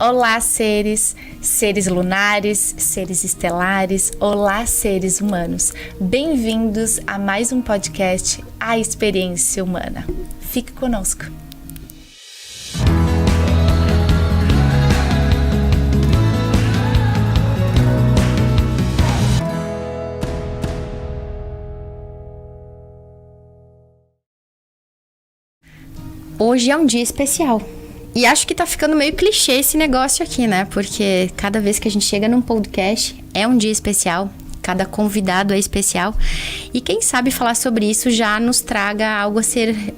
Olá, seres lunares, seres estelares, olá, seres humanos. Bem-vindos a mais um podcast, A Experiência Humana. Fique conosco. Hoje é um dia especial. E acho que tá ficando meio clichê esse negócio aqui, né? Porque cada vez que a gente chega num podcast, é um dia especial. Cada convidado é especial. E quem sabe falar sobre isso já nos traga algo a ser...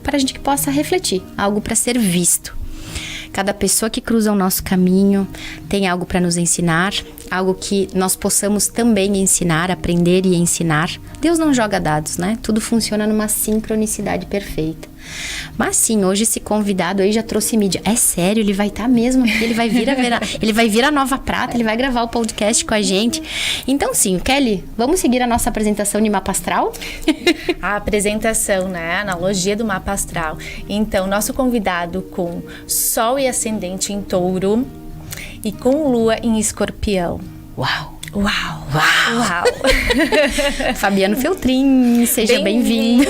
para a gente que possa refletir. Algo para ser visto. Cada pessoa que cruza o nosso caminho tem algo para nos ensinar. Algo que nós possamos também ensinar, aprender e ensinar. Deus não joga dados, né? Tudo funciona numa sincronicidade perfeita. Mas sim, hoje esse convidado aí já trouxe mídia. É sério, ele vai estar mesmo aqui, ele vai vir a Nova Prata, ele vai gravar o podcast com a gente. Então sim, Kelly, vamos seguir a nossa apresentação de mapa astral? A apresentação, né? A analogia do mapa astral. Então, nosso convidado com Sol e Ascendente em Touro e com Lua em Escorpião. Uau! Uau! Uau! Uau. Fabiano Feltrin, seja bem-vindo.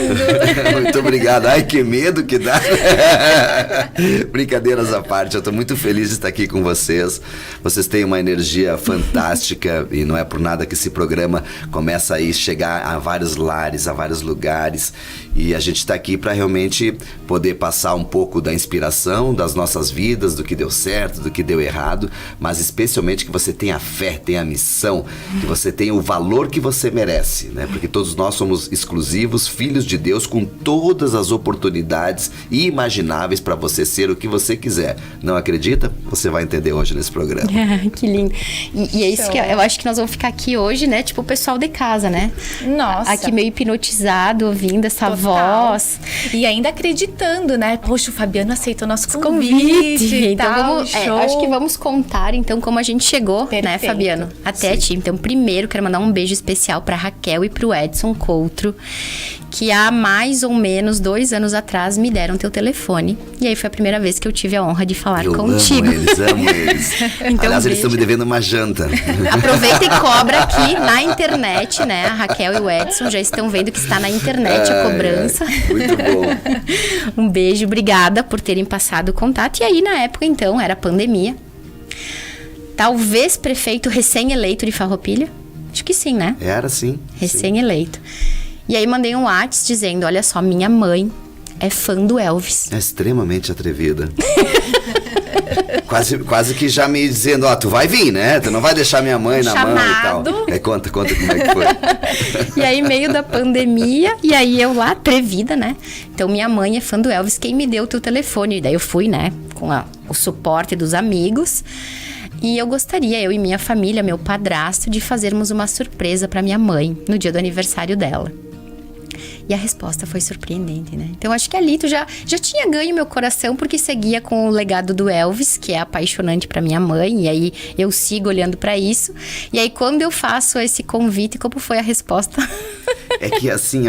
Muito obrigado. Ai, que medo que dá. Brincadeiras à parte, eu estou muito feliz de estar aqui com vocês. Vocês têm uma energia fantástica e não é por nada que esse programa começa a chegar a vários lares, a vários lugares. E a gente está aqui para realmente poder passar um pouco da inspiração das nossas vidas, do que deu certo, do que deu errado, mas especialmente que você tenha fé, tenha missão, que você tenha o valor que você merece, né? Porque todos nós somos exclusivos, filhos de Deus, com todas as oportunidades imagináveis para você ser o que você quiser. Não acredita? Você vai entender hoje nesse programa. Que lindo. E é isso que eu acho que nós vamos ficar aqui hoje, né? Tipo o pessoal de casa, né? Nossa. Aqui meio hipnotizado, ouvindo essa voz. E ainda acreditando, né? Poxa, o Fabiano aceitou nosso convite. Então acho que vamos contar então como a gente chegou, né, Fabiano? Até ti. Então, primeiro, quero mandar um beijo especial pra Raquel e pro Edson Coutro, que há mais ou menos 2 anos atrás me deram teu telefone. E aí foi a primeira vez que eu tive a honra de falar contigo. Amo eles. Então, aliás, eles estão me devendo uma janta. Aproveita e cobra aqui na internet, né? A Raquel e o Edson já estão vendo que está na internet a cobrança. Muito bom. Um beijo, obrigada por terem passado o contato. E aí, na época, então, era pandemia. Talvez prefeito recém-eleito de Farroupilha? Acho que sim, né? Era sim. Recém-eleito. E aí mandei um WhatsApp dizendo, olha só, minha mãe é fã do Elvis. É extremamente atrevida. quase que já me dizendo, tu vai vir, né? Tu não vai deixar minha mãe na mão e tal. Conta como é que foi. E aí, meio da pandemia, e aí eu lá, atrevida, né? Então, minha mãe é fã do Elvis, quem me deu o teu telefone? E daí eu fui, né? Com o suporte dos amigos. E eu gostaria, eu e minha família, meu padrasto, de fazermos uma surpresa para minha mãe no dia do aniversário dela. E a resposta foi surpreendente, né? Então, acho que ali tu já tinha ganho meu coração, porque seguia com o legado do Elvis, que é apaixonante para minha mãe. E aí, eu sigo olhando para isso. E aí, quando eu faço esse convite, como foi a resposta? É que assim,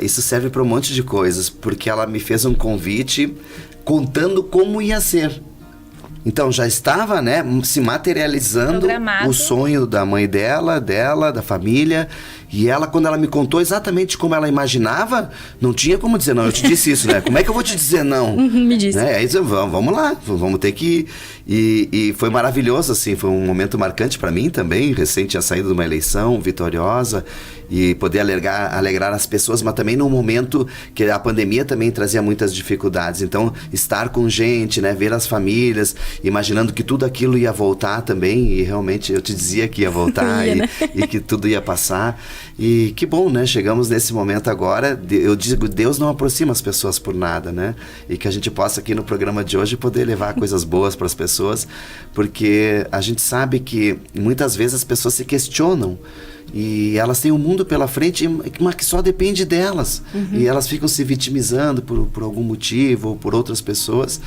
isso serve para um monte de coisas. Porque ela me fez um convite contando como ia ser. Então, já estava, né, se materializando programado. O sonho da mãe dela, da família. E ela, quando ela me contou exatamente como ela imaginava, não tinha como dizer não. Eu te disse isso, né? Como é que eu vou te dizer não? Me disse. Né? Aí vamos lá, vamos ter que ir. E foi maravilhoso, assim, foi um momento marcante para mim também. Recente tinha saído de uma eleição vitoriosa e poder alegrar as pessoas, mas também num momento que a pandemia também trazia muitas dificuldades. Então, estar com gente, né? Ver as famílias, imaginando que tudo aquilo ia voltar também. E realmente eu te dizia que ia voltar e que tudo ia passar. E que bom, né? Chegamos nesse momento agora. Eu digo, Deus não aproxima as pessoas por nada, né? E que a gente possa aqui no programa de hoje poder levar coisas boas para as pessoas, porque a gente sabe que muitas vezes as pessoas se questionam e elas têm um mundo pela frente, mas que só depende delas. E elas ficam se vitimizando por algum motivo ou por outras pessoas.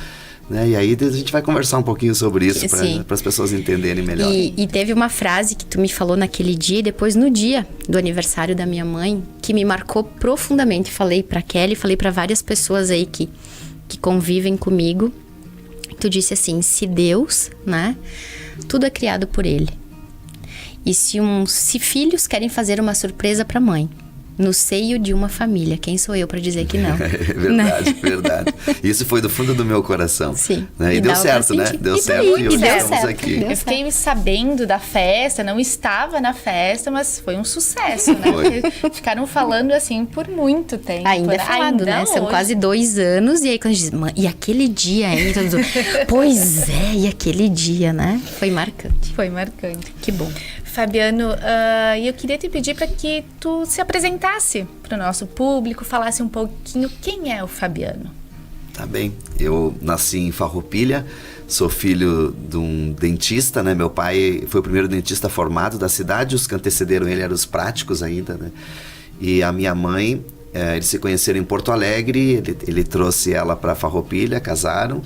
Né? E aí a gente vai conversar um pouquinho sobre isso para as pessoas entenderem melhor. E teve uma frase que tu me falou naquele dia, e depois no dia do aniversário da minha mãe, que me marcou profundamente. Falei para Kelly, falei para várias pessoas aí que convivem comigo, Tu disse assim, se Deus, né? Tudo é criado por Ele. E se filhos querem fazer uma surpresa pra mãe, no seio de uma família, quem sou eu para dizer que não? É verdade, verdade. Isso foi do fundo do meu coração. Sim. Né? E deu certo, né? Deu certo e hoje estamos aqui. Eu fiquei sabendo da festa, não estava na festa, mas foi um sucesso, né? Porque ficaram falando assim por muito tempo. Ainda é falado, né? Hoje. São quase 2 anos. E aí quando a gente diz, e aquele dia, hein? Pois é, e aquele dia, né? Foi marcante. Foi marcante. Que bom. Fabiano, eu queria te pedir para que tu se apresentasse para o nosso público, falasse um pouquinho quem é o Fabiano. Tá bem. Eu nasci em Farroupilha, sou filho de um dentista, né? Meu pai foi o primeiro dentista formado da cidade, os que antecederam ele eram os práticos ainda, né? E a minha mãe, eles se conheceram em Porto Alegre, ele trouxe ela para Farroupilha, casaram.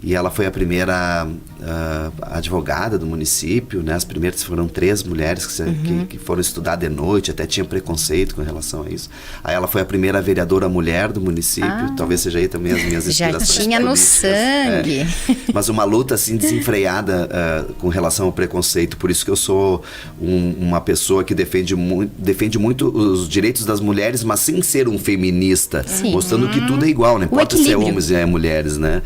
E ela foi a primeira advogada do município, né? As primeiras foram 3 mulheres que foram estudar de noite, até tinha preconceito com relação a isso. Aí ela foi a primeira vereadora mulher do município, talvez seja aí também as minhas inspirações. Já tinha no sangue. Mas uma luta assim desenfreada com relação ao preconceito, por isso que eu sou uma pessoa que defende muito os direitos das mulheres, mas sem ser um feminista, mostrando que tudo é igual, não importa se é homens ou mulheres, né?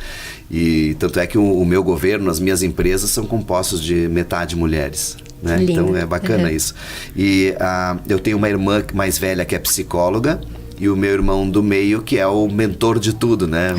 E tanto é que o meu governo, as minhas empresas são compostos de metade mulheres, né? Então é bacana isso. E eu tenho uma irmã mais velha que é psicóloga e o meu irmão do meio que é o mentor de tudo, né?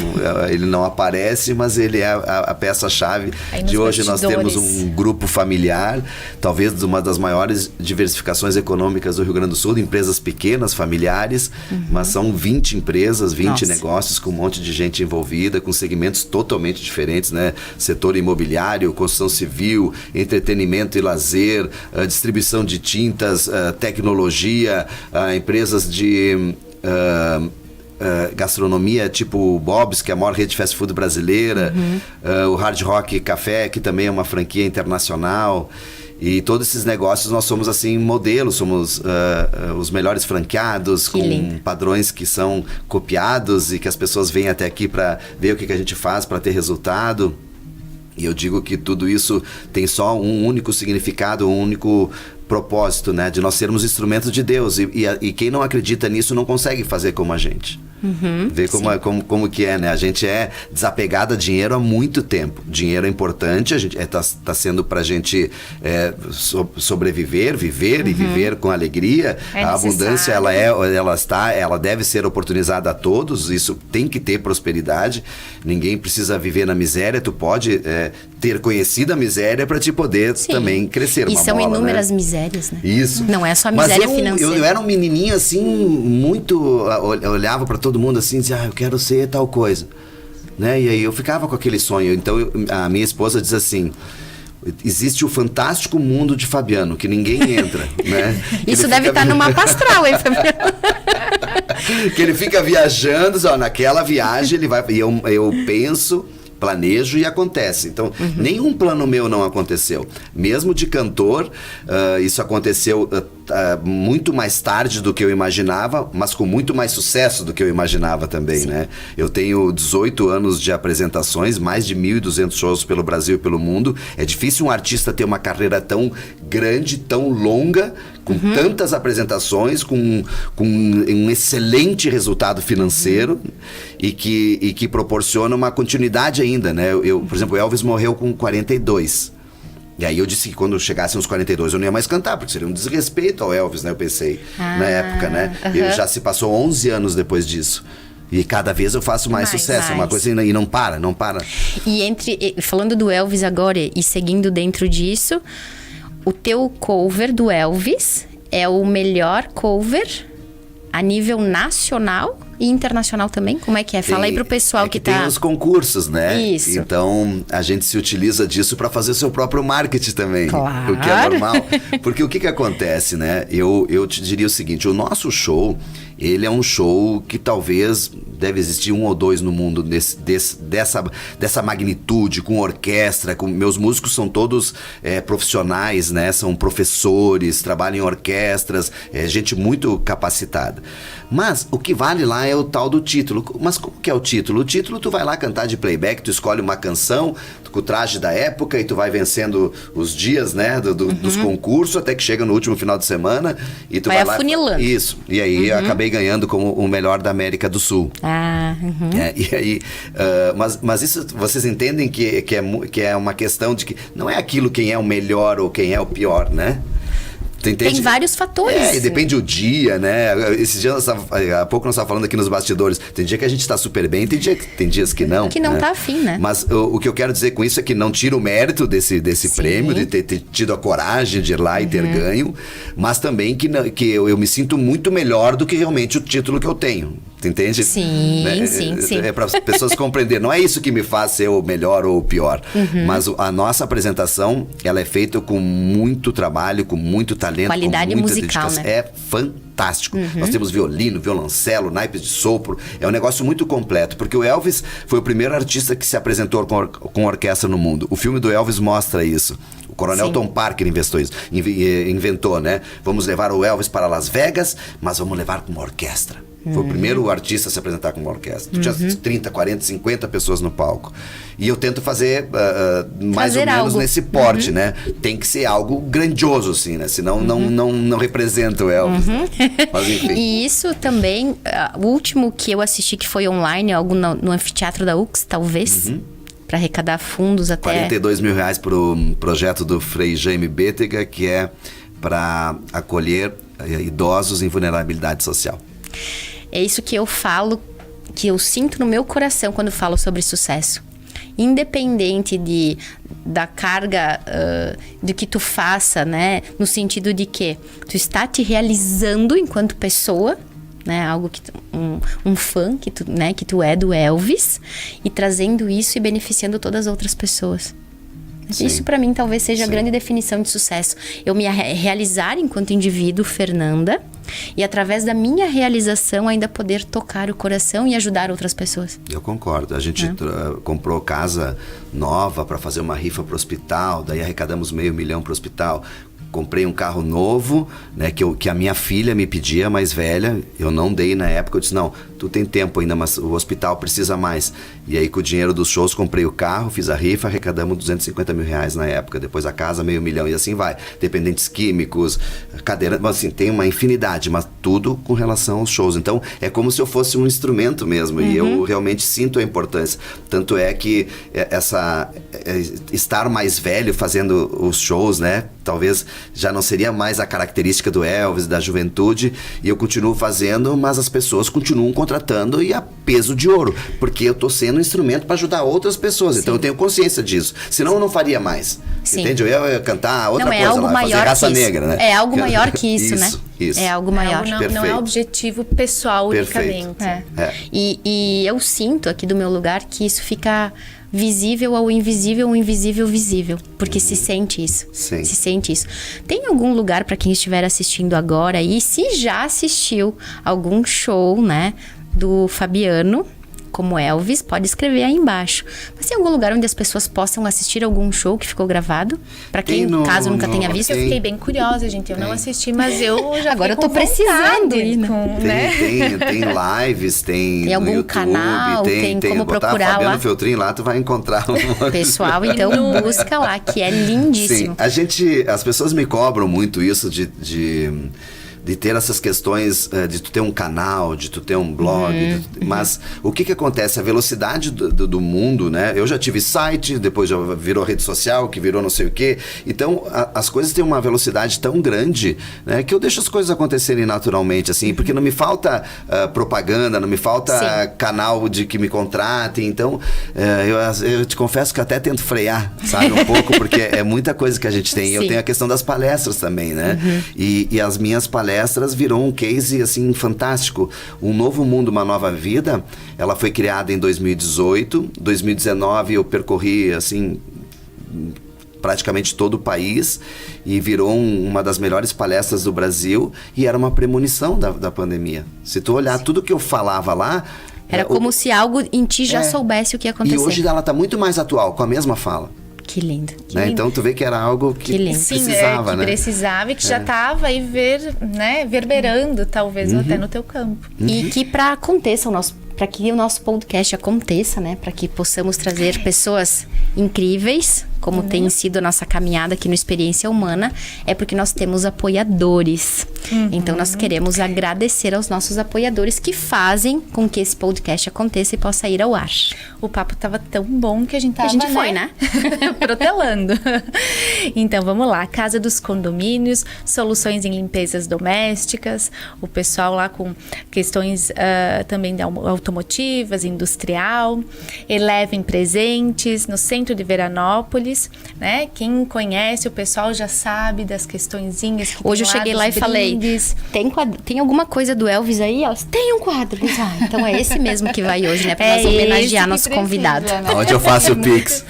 Ele não aparece, mas ele é a peça-chave de hoje. Nós temos um grupo familiar, talvez uma das maiores diversificações econômicas do Rio Grande do Sul, de empresas pequenas, familiares, mas são 20 empresas, 20 negócios com um monte de gente envolvida, com segmentos totalmente diferentes, né? Setor imobiliário, construção civil, entretenimento e lazer, distribuição de tintas, tecnologia, empresas de gastronomia tipo Bob's, que é a maior rede de fast food brasileira, o Hard Rock Café, que também é uma franquia internacional. E todos esses negócios nós somos assim modelos, somos os melhores franqueados, com padrões que são copiados e que as pessoas vêm até aqui para ver o que a gente faz para ter resultado. E eu digo que tudo isso tem só um único significado, um único propósito, né? De nós sermos instrumentos de Deus. E quem não acredita nisso não consegue fazer como a gente. Ver como que é, né? A gente é desapegado a dinheiro há muito tempo. Dinheiro é importante, a gente tá sendo pra gente sobreviver, viver e viver com alegria. A abundância, ela deve ser oportunizada a todos. Isso tem que ter prosperidade. Ninguém precisa viver na miséria. Tu pode ter conhecido a miséria para te poder também crescer. E são inúmeras misérias, né? Isso. Não é só a miséria financeira. Eu era um menininho assim, muito... olhava para todo mundo assim e dizia, eu quero ser tal coisa. Né? E aí eu ficava com aquele sonho. Então a minha esposa diz assim... Existe o fantástico mundo de Fabiano, que ninguém entra, né? Isso deve estar no mapa astral, hein, Fabiano? Que ele fica viajando, naquela viagem ele vai... E eu penso... planejo e acontece. Então, nenhum plano meu não aconteceu. Mesmo de cantor, isso aconteceu muito mais tarde do que eu imaginava, mas com muito mais sucesso do que eu imaginava também, né? Eu tenho 18 anos de apresentações, mais de 1.200 shows pelo Brasil e pelo mundo. É difícil um artista ter uma carreira tão grande, tão longa, com tantas apresentações, com um excelente resultado financeiro e que proporciona uma continuidade ainda, né? Por exemplo, o Elvis morreu com 42. E aí eu disse que quando chegasse aos 42 eu não ia mais cantar, porque seria um desrespeito ao Elvis, né? Eu pensei, na época, né? E já se passou 11 anos depois disso. E cada vez eu faço mais sucesso, uma coisa e não para. E falando do Elvis agora e seguindo dentro disso, o teu cover do Elvis é o melhor cover a nível nacional e internacional também? Como é que é? Fala aí pro pessoal que tá... Tem os concursos, né? Isso. Então, a gente se utiliza disso para fazer o seu próprio marketing também. Claro. O que é normal. Porque o que acontece, né? Eu te diria o seguinte, o nosso show, ele é um show que talvez deve existir 1 ou 2 no mundo dessa magnitude, com orquestra, meus músicos são todos profissionais, né? São professores, trabalham em orquestras, gente muito capacitada. Mas o que vale lá é o tal do título. Mas como que é o título? O título, tu vai lá cantar de playback, tu escolhe uma canção com o traje da época e tu vai vencendo os dias, né, dos concursos, até que chega no último final de semana e tu vai lá... afunilando. Isso. E aí eu acabei ganhando como o melhor da América do Sul. E aí... mas isso, vocês entendem que é uma questão de que não é aquilo quem é o melhor ou quem é o pior, né? Tem vários fatores. E depende do dia, né? Esses dias, há pouco nós estávamos falando aqui nos bastidores. Tem dia que a gente está super bem, tem dias que não. Que não, né? Tá afim, né? Mas o que eu quero dizer com isso é que não tira o mérito desse prêmio, de ter tido a coragem de ir lá e ter ganho, mas também que eu me sinto muito melhor do que realmente o título que eu tenho. Entende? Sim, né? sim. É para as pessoas compreenderem. Não é isso que me faz ser o melhor ou o pior. Mas a nossa apresentação, ela é feita com muito trabalho, com muito talento, qualidade com muita musical, dedicação. né? É fantástico. Nós temos violino, violoncelo, naipes de sopro. É um negócio muito completo. Porque o Elvis foi o primeiro artista que se apresentou com orquestra no mundo. O filme do Elvis mostra isso. O Coronel Tom Parker inventou, né? Vamos levar o Elvis para Las Vegas, mas vamos levar com uma orquestra. Foi o primeiro artista a se apresentar com uma orquestra. Tinha 30, 40, 50 pessoas no palco. E eu tento fazer mais ou menos algo nesse porte, né? Tem que ser algo grandioso, assim, né? Senão não representa o Elvis. Né? Mas enfim. E isso também, o último que eu assisti que foi online, algo no anfiteatro da UX, talvez, para arrecadar fundos até... 42 mil reais para o projeto do Frei Jaime Bétega, que é para acolher idosos em vulnerabilidade social. É isso que eu falo, que eu sinto no meu coração quando falo sobre sucesso. Independente da carga de que tu faça, né? No sentido de que tu está te realizando enquanto pessoa, né? Algo que um fã que tu é do Elvis, e trazendo isso e beneficiando todas as outras pessoas. Sim. Isso para mim talvez seja a grande definição de sucesso. Eu me realizar enquanto indivíduo, Fernanda, e através da minha realização ainda poder tocar o coração e ajudar outras pessoas. Eu concordo. A gente comprou casa nova para fazer uma rifa para o hospital, daí arrecadamos R$500 mil para o hospital. Comprei um carro novo, né, que a minha filha me pedia, mais velha. Eu não dei na época. Eu disse, não, tu tem tempo ainda, mas o hospital precisa mais. E aí, com o dinheiro dos shows, comprei o carro, fiz a rifa, arrecadamos R$250 mil na época. Depois a casa, R$500 mil, e assim vai. Dependentes químicos, cadeira... Mas assim, tem uma infinidade, mas tudo com relação aos shows. Então, é como se eu fosse um instrumento mesmo. E eu realmente sinto a importância. Tanto é que estar mais velho fazendo os shows, né? Talvez já não seria mais a característica do Elvis, da juventude, e eu continuo fazendo, mas as pessoas continuam contratando e a peso de ouro, porque eu tô sendo um instrumento para ajudar outras pessoas. Sim. Então eu tenho consciência disso. Senão eu não faria mais. Sim. Entende? Eu ia cantar outra coisa algo lá, maior fazer Raça que Negra, né? É algo maior que isso, né? Isso. É algo maior. Não é objetivo pessoal unicamente. E eu sinto aqui do meu lugar que isso fica visível ao invisível, o invisível visível, porque se sente isso. Sim. Se sente isso. Tem algum lugar para quem estiver assistindo agora, e se já assistiu algum show, né, do Fabiano, como Elvis, pode escrever aí embaixo. Mas tem algum lugar onde as pessoas possam assistir algum show que ficou gravado? Para quem, caso nunca tenha visto. Eu fiquei bem curiosa, gente. Eu não assisti, mas eu já agora eu tô precisando ir, né? Tem lives, tem algum no YouTube, canal, tem como procurar Fabiano lá. Feltrin lá, tu vai encontrar Pessoal, então busca lá, que é lindíssimo. Sim, as pessoas me cobram muito isso de ter essas questões de tu ter um canal, de tu ter um blog, mas o que acontece? A velocidade do mundo, né? Eu já tive site, depois já virou rede social, que virou não sei o quê. Então, as coisas têm uma velocidade tão grande, né, que eu deixo as coisas acontecerem naturalmente, assim, porque não me falta propaganda, não me falta canal de que me contratem. Então, eu te confesso que até tento frear, sabe, um pouco, porque é muita coisa que a gente tem. Eu tenho a questão das palestras também, né? E as minhas palestras virou um case assim fantástico. Um Novo Mundo, Uma Nova Vida, ela foi criada em 2018. 2019 eu percorri assim praticamente todo o país e virou uma das melhores palestras do Brasil, e era uma premonição da pandemia. Se tu olhar tudo que eu falava lá, era como se algo em ti já soubesse o que ia acontecer. E hoje ela está muito mais atual, com a mesma fala. Que lindo. Né? Então tu vê que era algo que precisava, que né? precisava e que já estava aí verberando, talvez, até no teu campo. E que para que o nosso podcast aconteça, né? Para que possamos trazer pessoas incríveis, como tem sido a nossa caminhada aqui no Experiência Humana, é porque nós temos apoiadores. Então, nós queremos agradecer aos nossos apoiadores que fazem com que esse podcast aconteça e possa ir ao ar. O papo tava tão bom que a gente foi, né? Protelando. Então, vamos lá. Casa dos Condomínios, soluções em limpezas domésticas, o pessoal lá com questões também automotivas, industrial, Elevem Presentes, no centro de Veranópolis, né? Quem conhece o pessoal já sabe das questõezinhas que hoje eu cheguei lá e falei, tem alguma coisa do Elvis aí? Elas, tem um quadro. Então é esse mesmo que vai hoje, né? Pra nós homenagear nosso convidado. Né? Onde eu faço o Pix.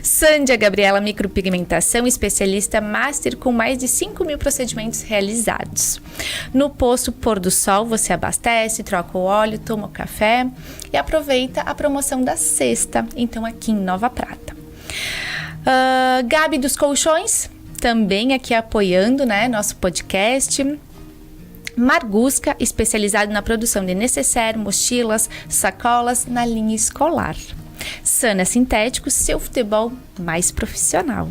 Sândia Gabriela Micropigmentação, especialista master com mais de 5.000 procedimentos realizados. No posto Pôr do Sol, você abastece, troca o óleo, toma o café e aproveita a promoção da sexta, então aqui em Nova Prata. Gabi dos Colchões, também aqui apoiando, né, nosso podcast. Margusca, especializado na produção de necessaire, mochilas, sacolas na linha escolar. Sana Sintéticos, seu futebol mais profissional.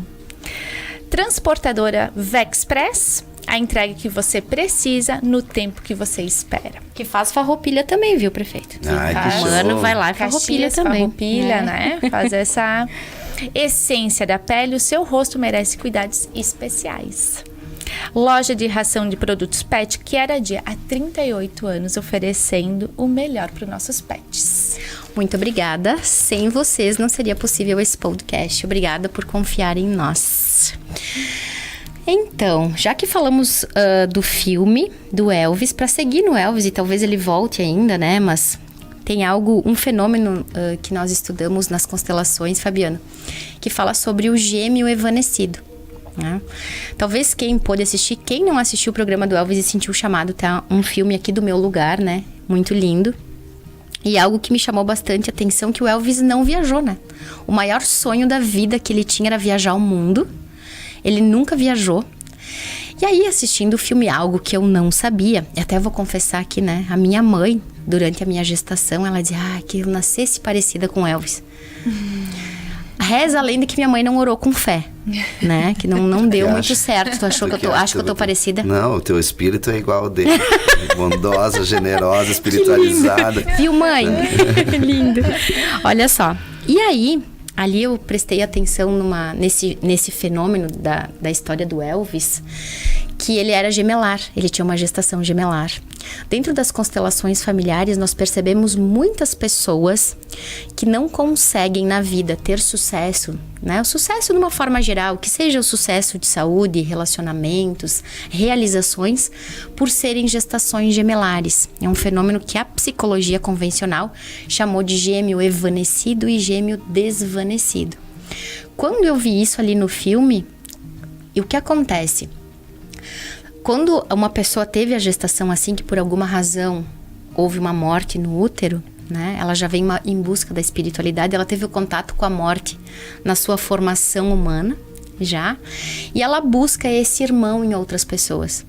Transportadora Vexpress, a entrega que você precisa no tempo que você espera. Que faz farroupilha também, viu, prefeito? Que mano, vai lá e farroupilha também. Farroupilha, né? Faz essa essência da pele, o seu rosto merece cuidados especiais. Loja de ração de produtos pet, que era dia há 38 anos, oferecendo o melhor para os nossos pets. Muito obrigada. Sem vocês não seria possível esse podcast. Obrigada por confiar em nós. Então, já que falamos do filme do Elvis, para seguir no Elvis, e talvez ele volte ainda, né? Mas tem um fenômeno que nós estudamos nas constelações, Fabiano, que fala sobre o gêmeo evanecido. Né? Talvez quem pôde assistir, quem não assistiu o programa do Elvis e sentiu o chamado, tá um filme aqui do meu lugar, né? Muito lindo. E algo que me chamou bastante a atenção, que o Elvis não viajou, né? O maior sonho da vida que ele tinha era viajar ao mundo. Ele nunca viajou. E aí, assistindo o filme, algo que eu não sabia, e até vou confessar aqui, né? A minha mãe, durante a minha gestação, ela dizia, que eu nascesse parecida com Elvis. Reza a lenda que minha mãe não orou com fé, né? Que não deu muito certo. Tu achou que eu tô parecida? Não, o teu espírito é igual ao dele. Bondosa, generosa, espiritualizada. Viu, mãe? Lindo. Olha só. E aí, ali eu prestei atenção nesse fenômeno da história do Elvis, que ele era gemelar, ele tinha uma gestação gemelar. Dentro das constelações familiares, nós percebemos muitas pessoas que não conseguem na vida ter sucesso, né? O sucesso de uma forma geral, que seja o sucesso de saúde, relacionamentos, realizações, por serem gestações gemelares. É um fenômeno que a psicologia convencional chamou de gêmeo evanecido e gêmeo desvanecido. Quando eu vi isso ali no filme, e o que acontece? Quando uma pessoa teve a gestação assim, que por alguma razão houve uma morte no útero, né? Ela já vem em busca da espiritualidade, ela teve o contato com a morte na sua formação humana, já. E ela busca esse irmão em outras pessoas.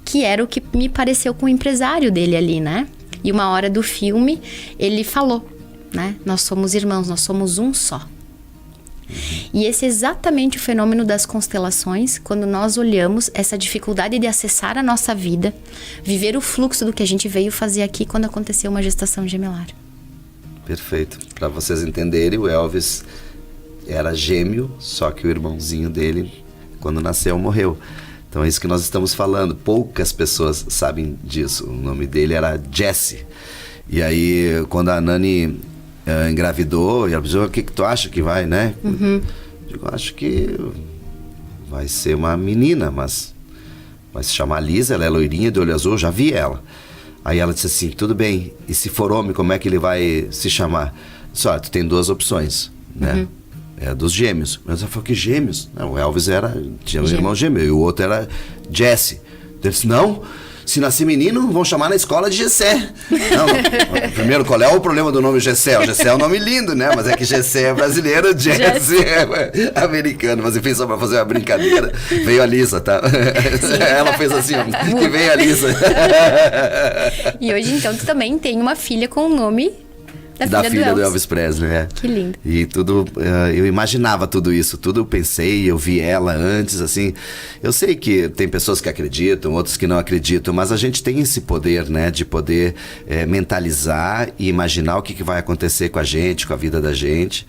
Que era o que me pareceu com o empresário dele ali, né? E uma hora do filme, ele falou, né? Nós somos irmãos, nós somos um só. E esse é exatamente o fenômeno das constelações, quando nós olhamos essa dificuldade de acessar a nossa vida, viver o fluxo do que a gente veio fazer aqui quando aconteceu uma gestação gemelar. Perfeito. Para vocês entenderem, o Elvis era gêmeo, só que o irmãozinho dele, quando nasceu, morreu. Então é isso que nós estamos falando. Poucas pessoas sabem disso. O nome dele era Jesse. E aí, quando a Nani engravidou, e ela disse, o que tu acha que vai, né? Eu acho que vai ser uma menina, mas vai se chamar Lisa, ela é loirinha de olho azul, já vi ela. Aí ela disse assim, tudo bem, e se for homem, como é que ele vai se chamar? Só, tu tem duas opções, né? É dos gêmeos. Mas ela falou, que gêmeos? Não, o Elvis tinha um irmão gêmeo, e o outro era Jesse. Ele disse, não, Se nascer menino, vão chamar na escola de Gessé. Não, primeiro, qual é o problema do nome Gessé? O Gessé é um nome lindo, né? Mas é que Gessé é brasileiro, Jesse é americano. Mas enfim, só pra fazer uma brincadeira, veio a Lisa, tá? Ela fez assim, ó, que veio a Lisa. E hoje, então, tu também tem uma filha com o nome da filha do Elvis Presley, né? Que lindo. E tudo, eu imaginava tudo isso, tudo eu pensei, eu vi ela antes, assim. Eu sei que tem pessoas que acreditam, outros que não acreditam, mas a gente tem esse poder, né? De poder mentalizar e imaginar o que vai acontecer com a gente, com a vida da gente,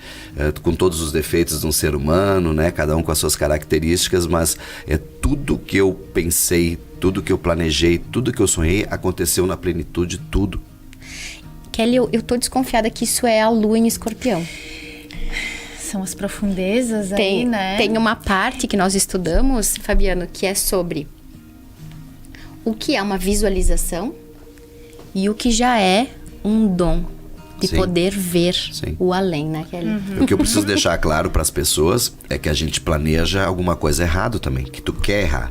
com todos os defeitos de um ser humano, né? Cada um com as suas características, mas tudo que eu pensei, tudo que eu planejei, tudo que eu sonhei, aconteceu na plenitude, tudo. Kelly, eu tô desconfiada que isso é a lua em Escorpião. São as profundezas aí, né? Tem uma parte que nós estudamos, Fabiano, que é sobre o que é uma visualização e o que já é um dom de poder ver o além, né, Kelly? O que eu preciso deixar claro para as pessoas é que a gente planeja alguma coisa errado também, que tu quer errar,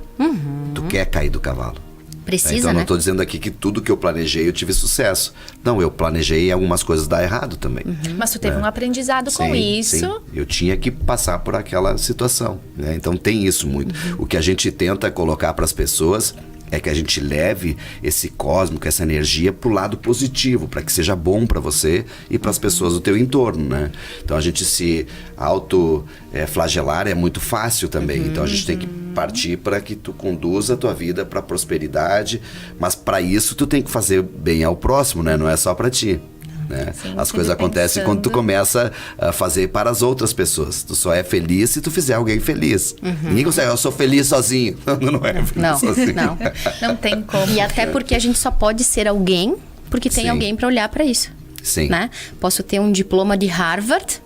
tu quer cair do cavalo. Precisa, então, né? não estou dizendo aqui que tudo que eu planejei eu tive sucesso. Não, eu planejei algumas coisas dar errado também. Mas tu teve um aprendizado com isso. Sim. Eu tinha que passar por aquela situação, né? Então tem isso muito. O que a gente tenta colocar para as pessoas é que a gente leve esse cósmico, essa energia pro lado positivo, para que seja bom para você e para as pessoas do teu entorno, né? Então a gente se flagelar é muito fácil também. Então a gente tem que partir para que tu conduza a tua vida para prosperidade, mas para isso tu tem que fazer bem ao próximo, né? Não é só para ti. Né? Sim, as coisas acontecem quando tu começa a fazer para as outras pessoas. Tu só é feliz se tu fizer alguém feliz. Ninguém consegue, eu sou feliz sozinho. Não é feliz sozinho. Não tem como. E até porque a gente só pode ser alguém porque tem alguém para olhar para isso. Sim. Né? Posso ter um diploma de Harvard,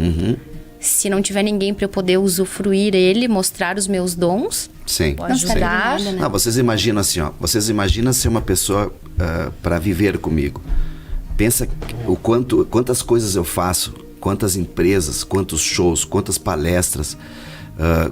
se não tiver ninguém para eu poder usufruir ele, mostrar os meus dons. Sim. Pode ajudar. Né? Não, vocês imaginam assim, ó. Vocês imaginam ser uma pessoa para viver comigo. Pensa quantas coisas eu faço, quantas empresas, quantos shows, quantas palestras,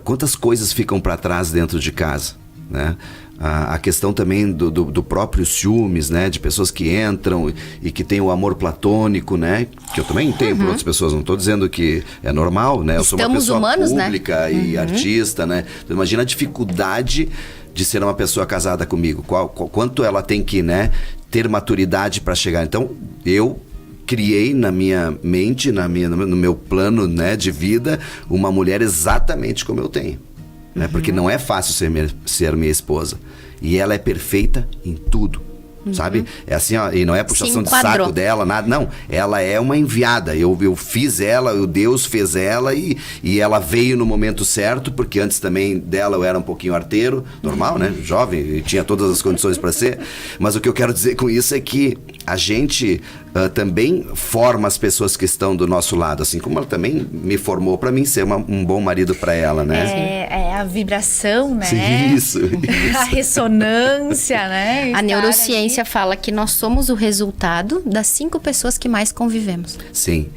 quantas coisas ficam para trás dentro de casa, né? A questão também do próprio ciúmes, né? De pessoas que entram e que têm o amor platônico, né? Que eu também tenho por outras pessoas, não estou dizendo que é normal, né? Eu sou uma pessoa humanos, pública, né? E artista, né? Então, imagina a dificuldade de ser uma pessoa casada comigo, quanto ela tem que, né, ter maturidade para chegar. Então, eu criei na minha mente, no meu plano, né, de vida, uma mulher exatamente como eu tenho. Né? Porque não é fácil ser minha esposa. E ela é perfeita em tudo. Sabe? É assim, ó, e não é puxação de saco dela, nada, não. Ela é uma enviada. Eu fiz ela, o Deus fez ela e ela veio no momento certo, porque antes também dela eu era um pouquinho arteiro, normal, né? Jovem, e tinha todas as condições para ser. Mas o que eu quero dizer com isso é que a gente também forma as pessoas que estão do nosso lado, assim como ela também me formou para mim ser um bom marido para ela, né? É a vibração, né? Sim, isso. A ressonância, né? A neurociência fala que nós somos o resultado das 5 pessoas que mais convivemos. Sim.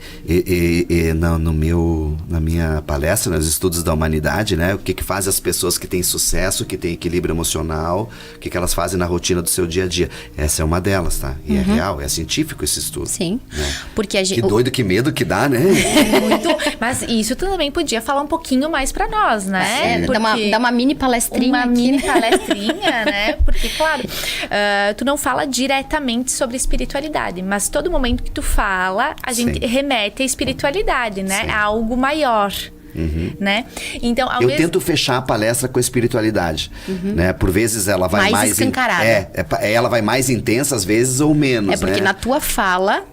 Na minha palestra, nos estudos da humanidade, né? O que faz as pessoas que têm sucesso, que têm equilíbrio emocional, o que elas fazem na rotina do seu dia a dia. Essa é uma delas, tá? E é real, é científico esse estudo. Sim. Né? Porque a gente... Que doido, que medo que dá, né? Muito. Mas isso tu também podia falar um pouquinho mais pra nós, né? Dá uma mini palestrinha Uma aqui, mini né? palestrinha, né? Porque, claro, tu não fala diretamente sobre espiritualidade, mas todo momento que tu fala, a gente remete à espiritualidade, né? A algo maior. Né? Então, eu tento fechar a palestra com a espiritualidade, né? Por vezes ela vai mais escancarada. Ela vai mais intensa às vezes ou menos, É porque né? na tua fala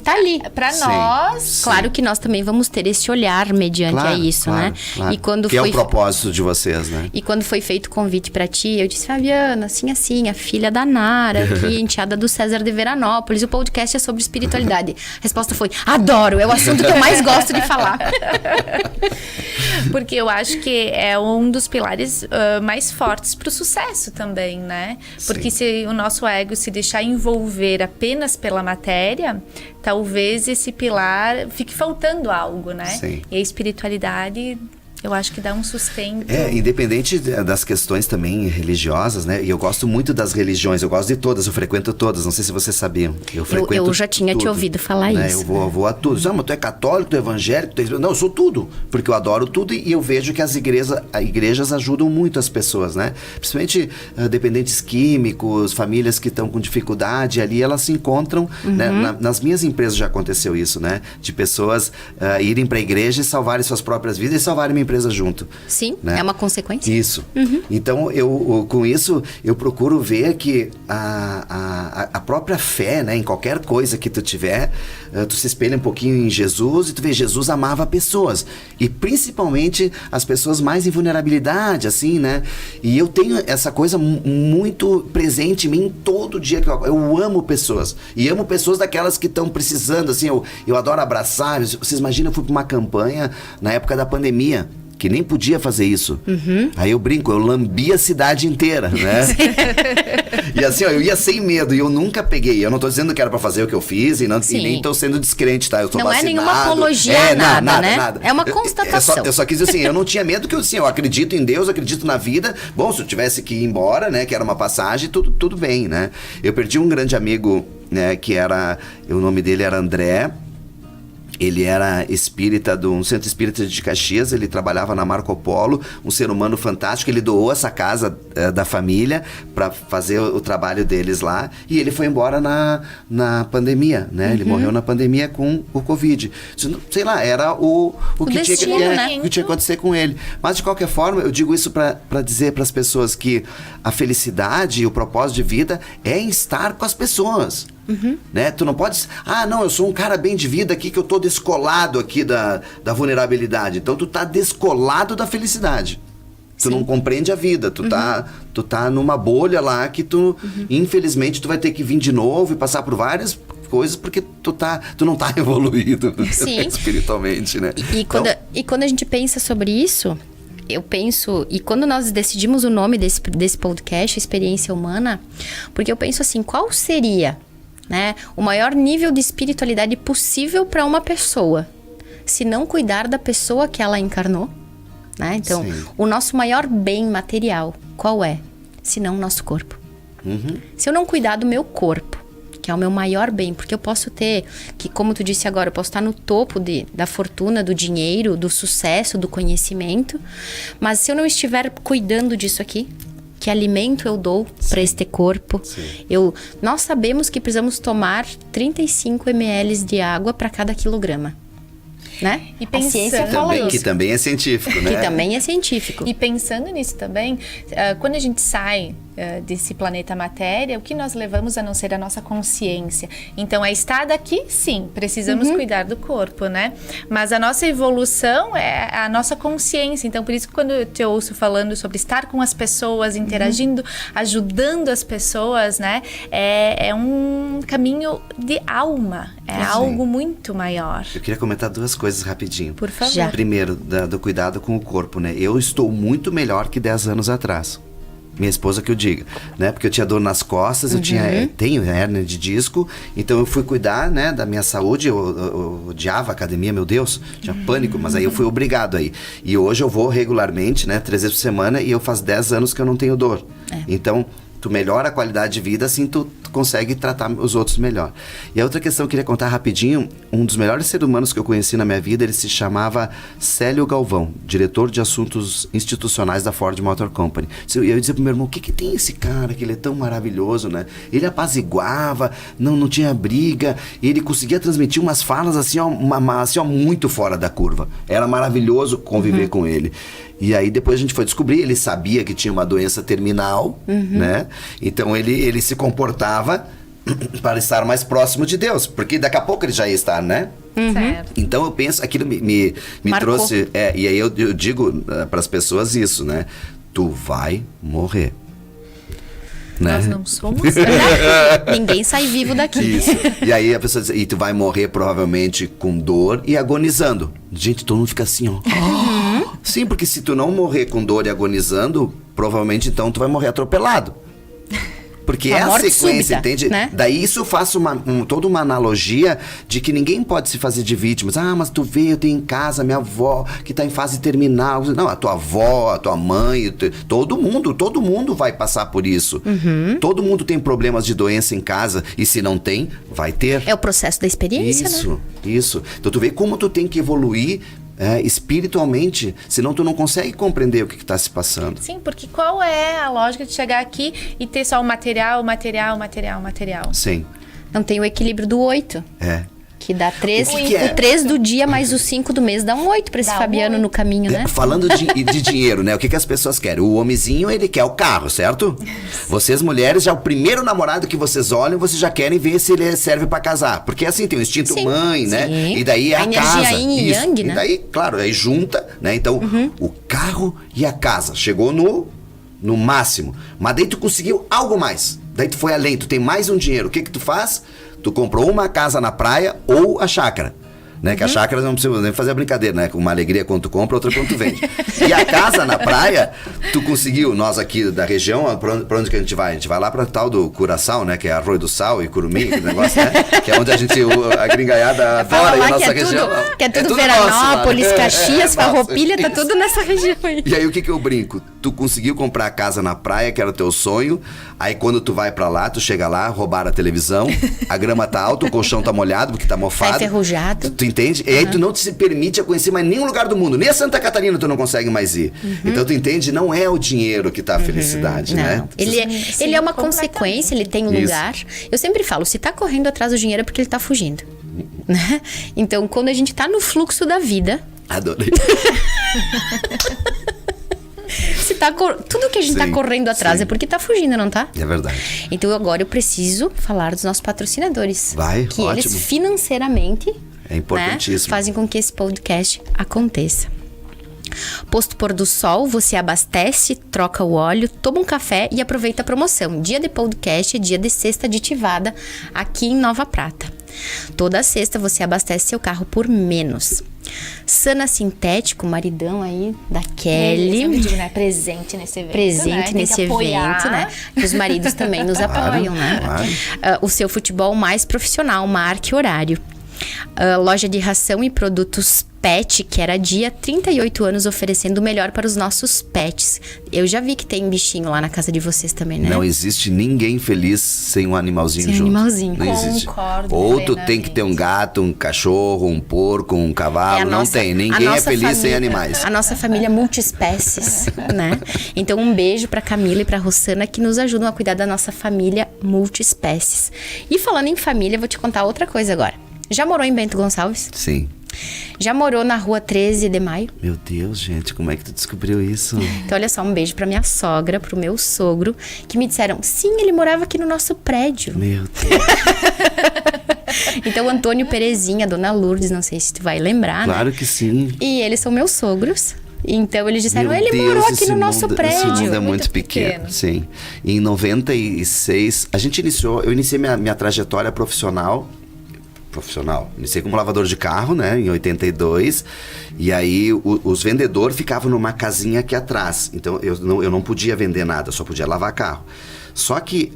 tá ali. Pra nós. Sim. Claro que nós também vamos ter esse olhar mediante a isso, né? Claro. E quando que é o propósito de vocês, né? E quando foi feito o convite pra ti, eu disse, Fabiana, assim, a filha da Nara, aqui, enteada do César de Veranópolis, o podcast é sobre espiritualidade. A resposta foi, adoro, é o assunto que eu mais gosto de falar. Porque eu acho que é um dos pilares mais fortes pro sucesso também, né? Porque se o nosso ego se deixar envolver apenas pela matéria, talvez esse pilar fique faltando algo, né? Sim. E a espiritualidade Eu acho que dá um sustento. Independente das questões também religiosas, né? E eu gosto muito das religiões, eu gosto de todas, eu frequento todas, não sei se vocês sabiam. Eu já tinha te ouvido falar isso. Eu vou a tudo. Mas tu é católico, tu é evangélico, Não, eu sou tudo, porque eu adoro tudo e eu vejo que as igrejas ajudam muito as pessoas, né? Principalmente dependentes químicos, famílias que estão com dificuldade, ali elas se encontram, né? Nas minhas empresas já aconteceu isso, né? De pessoas irem para a igreja e salvarem suas próprias vidas e salvarem uma empresa junto. Sim, né? É uma consequência. Isso. Então, com isso, eu procuro ver que a própria fé, né? Em qualquer coisa que tu tiver, tu se espelha um pouquinho em Jesus e tu vê, Jesus amava pessoas. E principalmente as pessoas mais em vulnerabilidade, assim, né? E eu tenho essa coisa muito presente em mim todo dia que eu amo pessoas. E amo pessoas daquelas que estão precisando, assim, eu adoro abraçar. Vocês imaginam, eu fui para uma campanha na época da pandemia, que nem podia fazer isso. Aí eu brinco, eu lambi a cidade inteira, né? E assim, eu ia sem medo e eu nunca peguei. Eu não tô dizendo que era pra fazer o que eu fiz e nem tô sendo descrente, tá? Eu tô vacinado. Não é nenhuma apologia, nada. É uma constatação. Eu só quis dizer assim, eu não tinha medo que eu acredito em Deus, acredito na vida. Bom, se eu tivesse que ir embora, né, que era uma passagem, tudo bem, né? Eu perdi um grande amigo, né, o nome dele era André. Ele era espírita de um centro espírita de Caxias, ele trabalhava na Marco Polo, um ser humano fantástico, ele doou essa casa da família para fazer o trabalho deles lá, e ele foi embora na pandemia, né? Ele morreu na pandemia com o Covid. Sei lá, era o que destino, né? O que tinha que acontecer com ele. Mas, de qualquer forma, eu digo isso para dizer para as pessoas que a felicidade e o propósito de vida é em estar com as pessoas. Né? Tu não pode... não, eu sou um cara bem de vida aqui, que eu tô descolado aqui da vulnerabilidade. Então tu tá descolado da felicidade. Tu não compreende a vida. Tu tá numa bolha lá que tu, infelizmente, tu vai ter que vir de novo e passar por várias coisas, porque tu não tá evoluído espiritualmente, né? E quando a gente pensa sobre isso, eu penso... E quando nós decidimos o nome desse podcast, Experiência Humana, porque eu penso assim, qual seria... né, o maior nível de espiritualidade possível para uma pessoa, se não cuidar da pessoa que ela encarnou, né? Então, o nosso maior bem material, qual é? Se não o nosso corpo. Se eu não cuidar do meu corpo, que é o meu maior bem, porque eu posso ter, que como tu disse agora, eu posso estar no topo da fortuna, do dinheiro, do sucesso, do conhecimento, mas se eu não estiver cuidando disso aqui, que alimento eu dou para este corpo. Nós sabemos que precisamos tomar 35 ml de água para cada quilograma. Né? E pensando, a ciência fala isso. Que também é científico, né? Que também é científico. E pensando nisso também, quando a gente sai desse planeta matéria, o que nós levamos a não ser a nossa consciência. Então, a estar daqui, sim, precisamos cuidar do corpo, né? Mas a nossa evolução é a nossa consciência. Então, por isso que quando eu te ouço falando sobre estar com as pessoas, interagindo, ajudando as pessoas, né? É um caminho de alma. É algo muito maior. Eu queria comentar duas coisas rapidinho. Por favor. Já. Primeiro, do cuidado com o corpo, né? Eu estou muito melhor que 10 anos atrás. Minha esposa que eu diga, né? Porque eu tinha dor nas costas, tenho hérnia de disco, então eu fui cuidar, né, da minha saúde, eu odiava a academia, meu Deus, tinha pânico, mas aí eu fui obrigado aí. E hoje eu vou regularmente, né, 3 vezes por semana, e eu faz 10 anos que eu não tenho dor. Então, tu melhora a qualidade de vida, assim tu consegue tratar os outros melhor. E a outra questão que eu queria contar rapidinho, um dos melhores seres humanos que eu conheci na minha vida, ele se chamava Célio Galvão, diretor de assuntos institucionais da Ford Motor Company. E eu dizia pro meu irmão, o que tem esse cara, que ele é tão maravilhoso, né? Ele apaziguava, não tinha briga, ele conseguia transmitir umas falas assim, ó, muito fora da curva. Era maravilhoso conviver com ele. E aí depois a gente foi descobrir, ele sabia que tinha uma doença terminal, né? Então ele se comportava para estar mais próximo de Deus, porque daqui a pouco ele já ia estar, né? Certo. Então eu penso, aquilo me trouxe, e aí eu digo para as pessoas isso, né? Tu vai morrer. Né? Nós não somos. Ninguém sai vivo daqui. Isso. E aí a pessoa diz, e tu vai morrer provavelmente com dor e agonizando. Gente, todo mundo fica assim, ó. Sim, porque se tu não morrer com dor e agonizando, provavelmente então tu vai morrer atropelado. Porque Uma é a morte sequência, súbita, entende? né? Daí isso faz toda uma analogia de que ninguém pode se fazer de vítimas. Ah, mas tu vê, eu tenho em casa minha avó que tá em fase terminal. Não, a tua avó, a tua mãe, todo mundo vai passar por isso. Todo mundo tem problemas de doença em casa e se não tem, vai ter. É o processo da experiência, né? Isso. Então tu vê como tu tem que evoluir espiritualmente, senão tu não consegue compreender o que está se passando. Sim, porque qual é a lógica de chegar aqui e ter só o material? Sim. Não tem o equilíbrio do 8. Que dá 3, o 3 do dia mais o 5 do mês dá um 8 pra esse Dá um Fabiano 8. no caminho, né? Falando de dinheiro, né? O que as pessoas querem? O homenzinho, ele quer o carro, certo? Vocês mulheres, já o primeiro namorado que vocês olham, vocês já querem ver se ele serve pra casar. Porque assim, tem o instinto mãe, né? E daí é a energia casa. yin e yang, né? E daí, claro, aí junta, né? Então, o carro e a casa. Chegou no máximo. Mas daí tu conseguiu algo mais. Daí tu foi além, tu tem mais um dinheiro. O que tu faz? Tu comprou uma casa na praia ou a chácara. Né? Que a chácara não precisa nem fazer a brincadeira, né? Com uma alegria quando tu compra, outra quando tu vende. E a casa na praia, tu conseguiu, nós aqui da região, pra onde que a gente vai? A gente vai lá pra tal do Curaçao, né? Que é Arroio do Sal e Curumim, aquele negócio, né? Que é onde a gringaiada adora, e a nossa região. Que é tudo Veranópolis, nosso, Caxias, Farroupilha, tá tudo nessa região aí. E aí o que eu brinco? Tu conseguiu comprar a casa na praia, que era o teu sonho, aí quando tu vai pra lá, tu chega lá, roubaram a televisão, a grama tá alta, o colchão tá molhado, porque tá mofado. Tá enferrujado. Tu entende? E aí tu não se permite a conhecer mais nenhum lugar do mundo, nem a Santa Catarina tu não consegue mais ir. Então tu entende? Não é o dinheiro que tá a felicidade, Não. né? Ele é uma consequência, ele tem um lugar. Eu sempre falo, se tá correndo atrás do dinheiro é porque ele tá fugindo. Né? Então, quando a gente tá no fluxo da vida... Adorei. Tudo que a gente tá correndo atrás é porque tá fugindo, não tá? É verdade. Então agora eu preciso falar dos nossos patrocinadores. Que ótimo. eles financeiramente é importantíssimo. Fazem com que esse podcast aconteça. Posto Pôr do Sol, você abastece, troca o óleo, toma um café e aproveita a promoção. Dia de podcast é dia de sexta aditivada aqui em Nova Prata. Toda sexta você abastece seu carro por menos. Sana Sintético, maridão aí da Kelly. Eu digo, né? Presente nesse evento. Presente nesse evento, né? Que os maridos também nos apoiam, né? Claro. O seu futebol mais profissional, marque horário. Loja de ração e produtos pet, que era dia, 38 anos oferecendo o melhor para os nossos pets. Eu já vi que tem bichinho lá na casa de vocês também, né? Não existe ninguém feliz sem um animalzinho sem junto. Animalzinho. Não existe. Concordo Ou tu plenamente. tem que ter um gato, um cachorro, um porco, um cavalo. Não tem. Ninguém é feliz sem animais. A nossa família multiespécies, né? Então um beijo pra Camila e pra Rossana que nos ajudam a cuidar da nossa família multiespécies. E falando em família, eu vou te contar outra coisa agora. Já morou em Bento Gonçalves? Sim. Já morou na rua 13 de Maio? Meu Deus, gente, como é que tu descobriu isso? Então, olha só, um beijo pra minha sogra, pro meu sogro, que me disseram, sim, ele morava aqui no nosso prédio. Meu Deus. Então, Antônio Perezinha, Dona Lourdes, não sei se tu vai lembrar, Claro né? que sim. E eles são meus sogros. Então, eles disseram, Meu ele Deus, morou aqui esse no nosso mundo, prédio. Esse mundo é muito pequeno, sim. Em 96, eu iniciei minha trajetória profissional. Iniciei como lavador de carro, né, em 82, e aí os vendedores ficavam numa casinha aqui atrás, então eu não podia vender nada, eu só podia lavar carro. Só que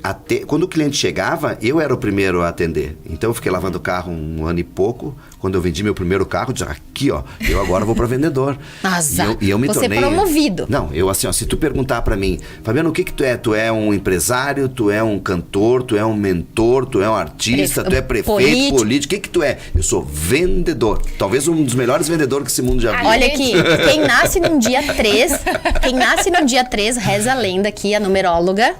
quando o cliente chegava, eu era o primeiro a atender. Então eu fiquei lavando o carro um ano e pouco. Quando eu vendi meu primeiro carro, eu disse, aqui ó, eu agora vou para vendedor. Nossa, e eu me tornei promovido. Não, eu assim, ó, se tu perguntar para mim, Fabiano, o que tu é? Tu é um empresário, tu é um cantor, tu é um mentor, tu é um artista, tu é prefeito, político, o que tu é? Eu sou vendedor. Talvez um dos melhores vendedores que esse mundo já viu. Olha aqui, quem nasce no dia 3, reza a lenda aqui, a numeróloga,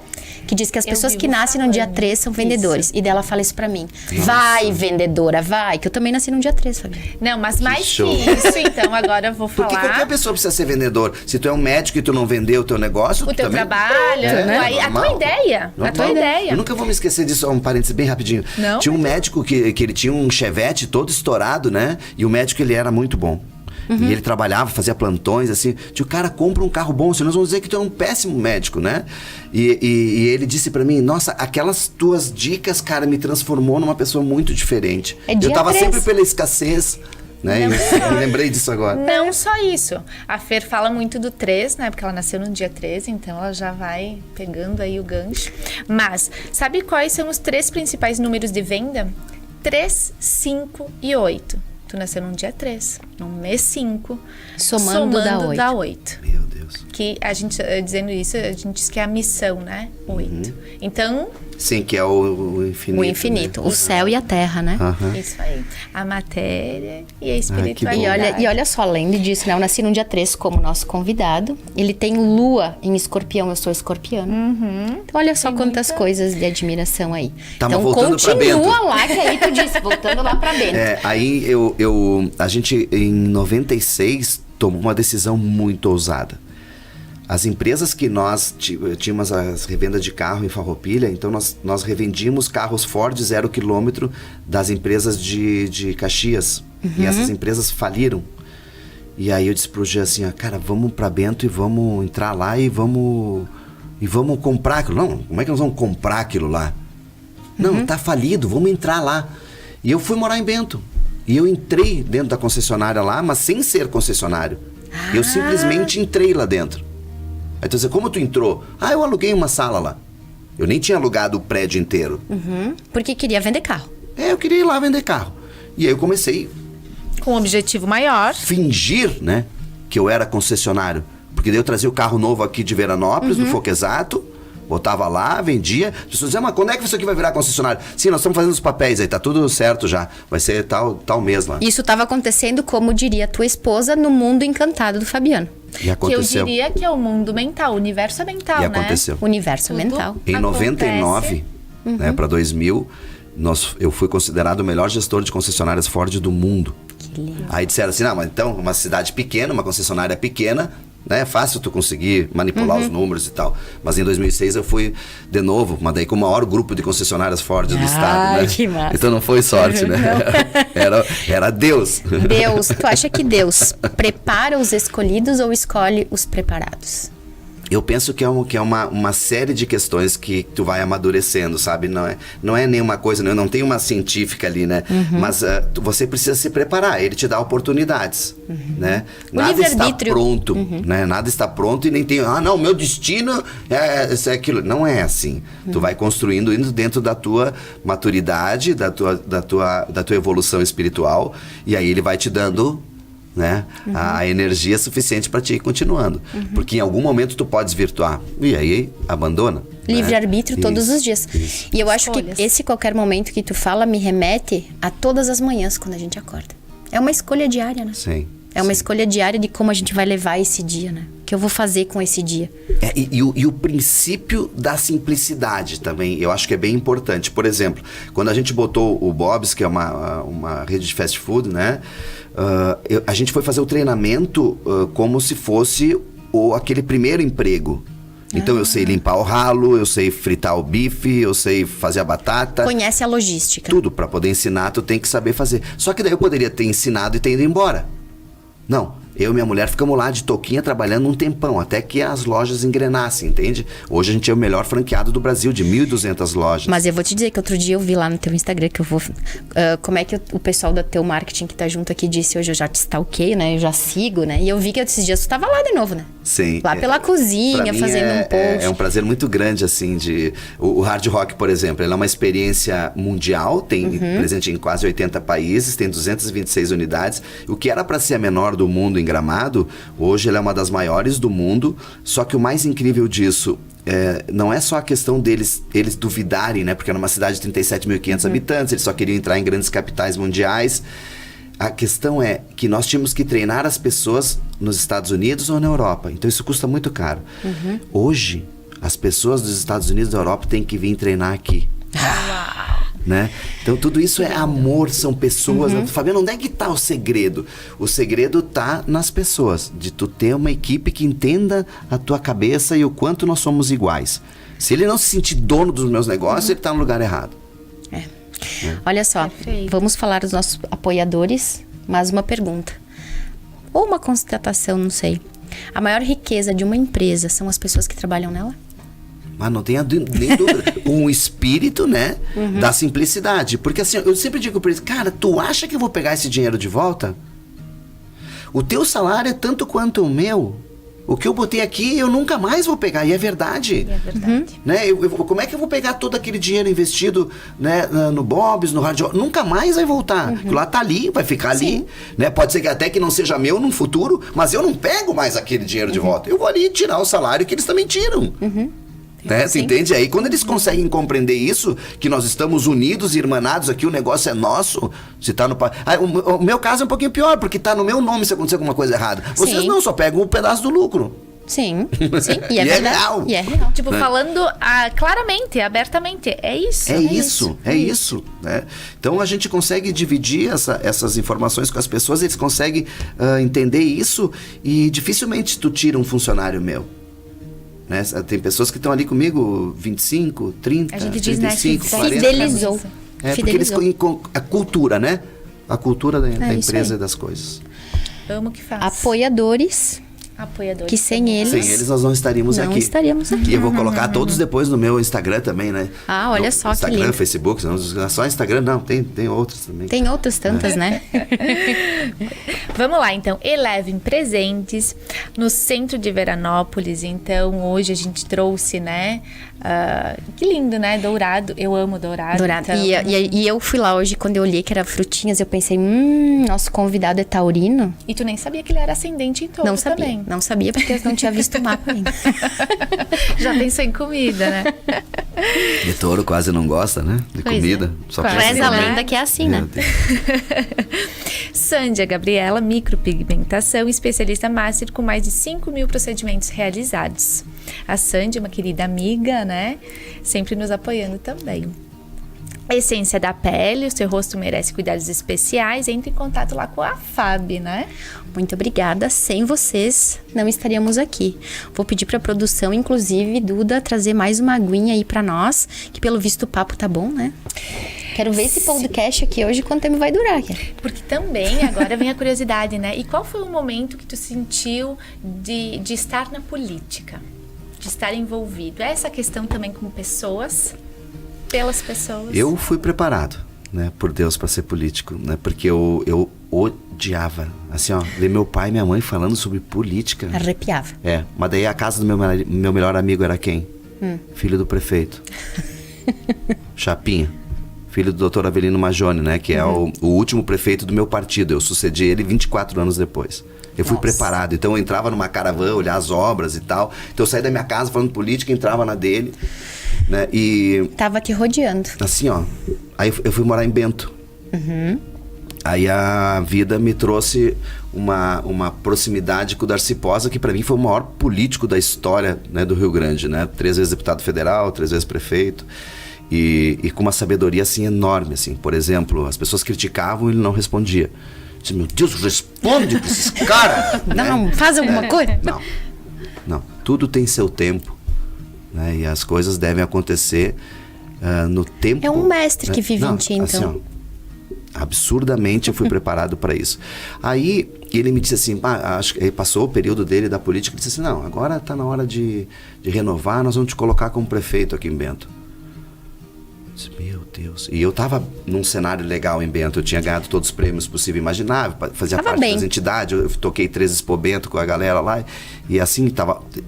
que diz que as pessoas que nascem no dia 3 são vendedores. Isso. E dela fala isso pra mim. Nossa. Vai, vendedora, vai. Que eu também nasci no dia 3, Fabiana. Não, mas mais que isso, então, agora eu vou falar. Porque qualquer pessoa precisa ser vendedor. Se tu é um médico e tu não vendeu o teu negócio... O teu também... trabalho, né? A tua ideia. Normal. A tua ideia. Eu nunca vou me esquecer disso, um parênteses bem rapidinho. Não? Tinha um médico que ele tinha um Chevette todo estourado, né? E o médico, ele era muito bom. E ele trabalhava, fazia plantões, assim. O cara, compra um carro bom, senão nós vamos dizer que tu é um péssimo médico, né? E ele disse pra mim, nossa, aquelas tuas dicas, cara, me transformou numa pessoa muito diferente. É dia eu tava 3. sempre pela escassez, né? Eu me lembrei disso agora. Não só isso. A Fer fala muito do 3, né? Porque ela nasceu no dia 13, então ela já vai pegando aí o gancho. Mas, sabe quais são os 3 principais números de venda? 3, 5 e 8. Tu nasceu no dia 3, no mês 5. Somando dá 8. Meu Deus. Que a gente, dizendo isso, a gente diz que é a missão, né? 8. Então... Sim, que é o infinito. O infinito, né? o céu e a terra, né? Isso aí. A matéria e a bom. espiritualidade. E olha só, além disso, né? Eu nasci no dia 3 como nosso convidado. Ele tem lua em escorpião, eu sou escorpiana. Então olha só quantas coisas de admiração aí. Tá, mas então voltando pra Bento. continua lá, que aí tu disse, voltando lá pra Bento. Aí a gente, em 96, tomou uma decisão muito ousada. As empresas que nós tínhamos as revendas de carro em Farroupilha, então nós revendíamos carros Ford 0 km das empresas de Caxias. E essas empresas faliram. E aí eu disse pro Gê assim, cara, vamos pra Bento e vamos entrar lá e vamos comprar aquilo. Não, como é que nós vamos comprar aquilo lá? Não, tá falido, vamos entrar lá. E eu fui morar em Bento. E eu entrei dentro da concessionária lá, mas sem ser concessionário. Eu simplesmente entrei lá dentro. Aí tu diz, como tu entrou? Eu aluguei uma sala lá. Eu nem tinha alugado o prédio inteiro. Porque queria vender carro. Eu queria ir lá vender carro. E aí eu comecei Com um objetivo maior. a fingir, né, que eu era concessionário. Porque daí eu trazia o carro novo aqui de Veranópolis, do Foquesato, botava lá, vendia. As pessoas diziam, mas quando é que isso aqui vai virar concessionário? Sim, nós estamos fazendo os papéis aí, tá tudo certo já. Vai ser tal mês lá. Isso estava acontecendo, como diria a tua esposa, no mundo encantado do Fabiano. E aconteceu. Que eu diria que é o mundo mental, o universo é mental, E né? aconteceu. Universo Tudo mental. Em acontece. 99, né, para 2000, eu fui considerado o melhor gestor de concessionárias Ford do mundo. Que lindo. Aí disseram assim, mas então, uma cidade pequena, uma concessionária pequena, né, é fácil tu conseguir manipular os números e tal. Mas em 2006 eu fui, de novo, mas daí com o maior grupo de concessionárias Ford do estado, né? Que massa. Então não foi sorte, né? Era Deus. Deus, tu acha que Deus prepara os escolhidos ou escolhe os preparados? Eu penso que é uma série de questões que tu vai amadurecendo, sabe? Não é nenhuma coisa, não tem uma científica ali, né? Mas você precisa se preparar, ele te dá oportunidades, né? Nada está pronto, né? Nada está pronto e nem tem, não, meu destino é aquilo. Não é assim. Tu vai construindo indo dentro da tua maturidade, da tua evolução espiritual, e aí ele vai te dando, né, a energia suficiente para te ir continuando. Porque em algum momento tu pode desvirtuar. E aí abandona. Livre-arbítrio todos os dias. Isso. E eu acho Escolhas. que esse qualquer momento que tu fala me remete a todas as manhãs quando a gente acorda. É uma escolha diária, né? Sim. É uma escolha diária de como a gente vai levar esse dia, né? O que eu vou fazer com esse dia. E o princípio da simplicidade também, eu acho que é bem importante. Por exemplo, quando a gente botou o Bob's, que é uma rede de fast food, né? A gente foi fazer o treinamento como se fosse aquele primeiro emprego. Então eu sei limpar o ralo, eu sei fritar o bife, eu sei fazer a batata. Conhece a logística. Tudo, para poder ensinar, tu tem que saber fazer. Só que daí eu poderia ter ensinado e ter ido embora. Não, eu e minha mulher ficamos lá de touquinha trabalhando um tempão, até que as lojas engrenassem, entende? Hoje a gente é o melhor franqueado do Brasil, de 1.200 lojas. Mas eu vou te dizer que outro dia eu vi lá no teu Instagram que eu vou... como é que o pessoal do teu marketing que tá junto aqui disse, hoje eu já te stalkeio, né? Eu já sigo, né? E eu vi que esses dias tu tava lá de novo, né? Sim. Lá pela cozinha, pra mim fazendo um post. É um prazer muito grande, assim, o Hard Rock, por exemplo, ele é uma experiência mundial, tem presente em quase 80 países, tem 226 unidades. O que era para ser a menor do mundo em Gramado, hoje ela é uma das maiores do mundo, só que o mais incrível disso não é só a questão eles duvidarem, né? Porque era uma cidade de 37.500 habitantes, eles só queriam entrar em grandes capitais mundiais. A questão é que nós tínhamos que treinar as pessoas nos Estados Unidos ou na Europa. Então isso custa muito caro. Hoje, as pessoas dos Estados Unidos e da Europa têm que vir treinar aqui. Né? Então tudo isso é amor, são pessoas. Fabiano, onde é que tá o segredo? O segredo tá nas pessoas, de tu ter uma equipe que entenda a tua cabeça e o quanto nós somos iguais. Se ele não se sentir dono dos meus negócios, ele tá no lugar errado. Olha só, Perfeito. vamos falar dos nossos apoiadores, mas uma pergunta. Ou uma constatação, não sei. A maior riqueza de uma empresa são as pessoas que trabalham nela? Mas não tenha nem dúvida. Um espírito, né, da simplicidade. Porque assim, eu sempre digo pra eles, cara, tu acha que eu vou pegar esse dinheiro de volta? o teu salário é tanto quanto o meu. O que eu botei aqui, eu nunca mais vou pegar. E é verdade. Né? Como é que eu vou pegar todo aquele dinheiro investido, né, no Bob's, no rádio? Nunca mais vai voltar. Lá tá ali, vai ficar ali. Né? Pode ser que até que não seja meu no futuro, mas eu não pego mais aquele dinheiro de volta. Eu vou ali tirar o salário que eles também tiram. Né? Você entende? Aí quando eles conseguem compreender isso, que nós estamos unidos e irmanados aqui, o negócio é nosso, se tá no... o meu caso é um pouquinho pior, porque tá no meu nome se acontecer alguma coisa errada. Vocês não, só pegam um pedaço do lucro. Sim. E é verdade. Real. E é real. Tipo, falando claramente, abertamente, é isso. É isso. Né? Então a gente consegue dividir essas informações com as pessoas, eles conseguem entender isso, e dificilmente tu tira um funcionário meu. Né? Tem pessoas que estão ali comigo 25, 30, a gente 35, diz, né, 40. Fidelizou. Porque eles a cultura, né? A cultura da empresa e das coisas. Amo o que faz. Apoiadores. Que sem eles nós não estaríamos aqui. Não estaríamos aqui. E eu vou colocar todos depois no meu Instagram também, né? Ah, olha só Instagram, que lindo. Facebook, não, só Instagram não, tem outros também. Tem outras tantas, né? Vamos lá, então. Elevem presentes no centro de Veranópolis. Então, hoje a gente trouxe, né? Que lindo, né? Dourado. Eu amo dourado. Então... E eu fui lá hoje, quando eu olhei que era frutinhas, eu pensei, nosso convidado é taurino. E tu nem sabia que ele era ascendente em touro também. Não sabia, porque eu não tinha visto o mapa ainda. Já pensou em comida, né? E touro quase não gosta, né? De comida. Só reza a lenda que é assim, né? Sândia Gabriela, micropigmentação, especialista master com mais de 5.000 procedimentos realizados. A Sândia é uma querida amiga, né? Sempre nos apoiando também. Essência da pele, o seu rosto merece cuidados especiais. Entre em contato lá com a Fábio, né? Muito obrigada. Sem vocês, não estaríamos aqui. Vou pedir pra produção, inclusive, Duda, trazer mais uma aguinha aí pra nós, que pelo visto o papo tá bom, né? Quero ver esse podcast aqui hoje, quanto tempo vai durar. Porque também, agora vem a curiosidade, né? E qual foi o momento que tu sentiu de estar na política? De estar envolvido? É essa questão também com pessoas, pelas pessoas? Eu fui preparado, né, por Deus para ser político, né? Porque eu odiava, assim, ó, ver meu pai e minha mãe falando sobre política. Arrepiava. Mas daí a casa do meu melhor amigo era quem? Filho do prefeito. Chapinha. Filho do doutor Avelino Majone, né? Que é o último prefeito do meu partido. Eu sucedi ele 24 anos depois. Eu fui preparado. Então eu entrava numa caravana, olhar as obras e tal. Então eu saí da minha casa falando política, entrava na dele, né? E... Tava te rodeando. Assim, ó. Aí eu fui morar em Bento. Aí a vida me trouxe uma proximidade com o Darcy Posa, que para mim foi o maior político da história, né, do Rio Grande, né? 3 vezes deputado federal, 3 vezes prefeito. E com uma sabedoria assim enorme, assim. Por exemplo, as pessoas criticavam e ele não respondia. Eu disse, meu Deus, responde pra esses caras! Não, faz alguma coisa? Não. Tudo tem seu tempo, né? E as coisas devem acontecer no tempo. É um mestre que vive em ti, então. Assim, ó, absurdamente eu fui preparado para isso. Aí ele me disse assim, acho que passou o período dele da política, ele disse assim, não, agora tá na hora de renovar, nós vamos te colocar como prefeito aqui em Bento. Meu Deus. E eu tava num cenário legal em Bento. Eu tinha ganhado todos os prêmios possíveis e imagináveis. Fazia parte das entidades. Eu toquei 3 Expo Bento com a galera lá. E assim,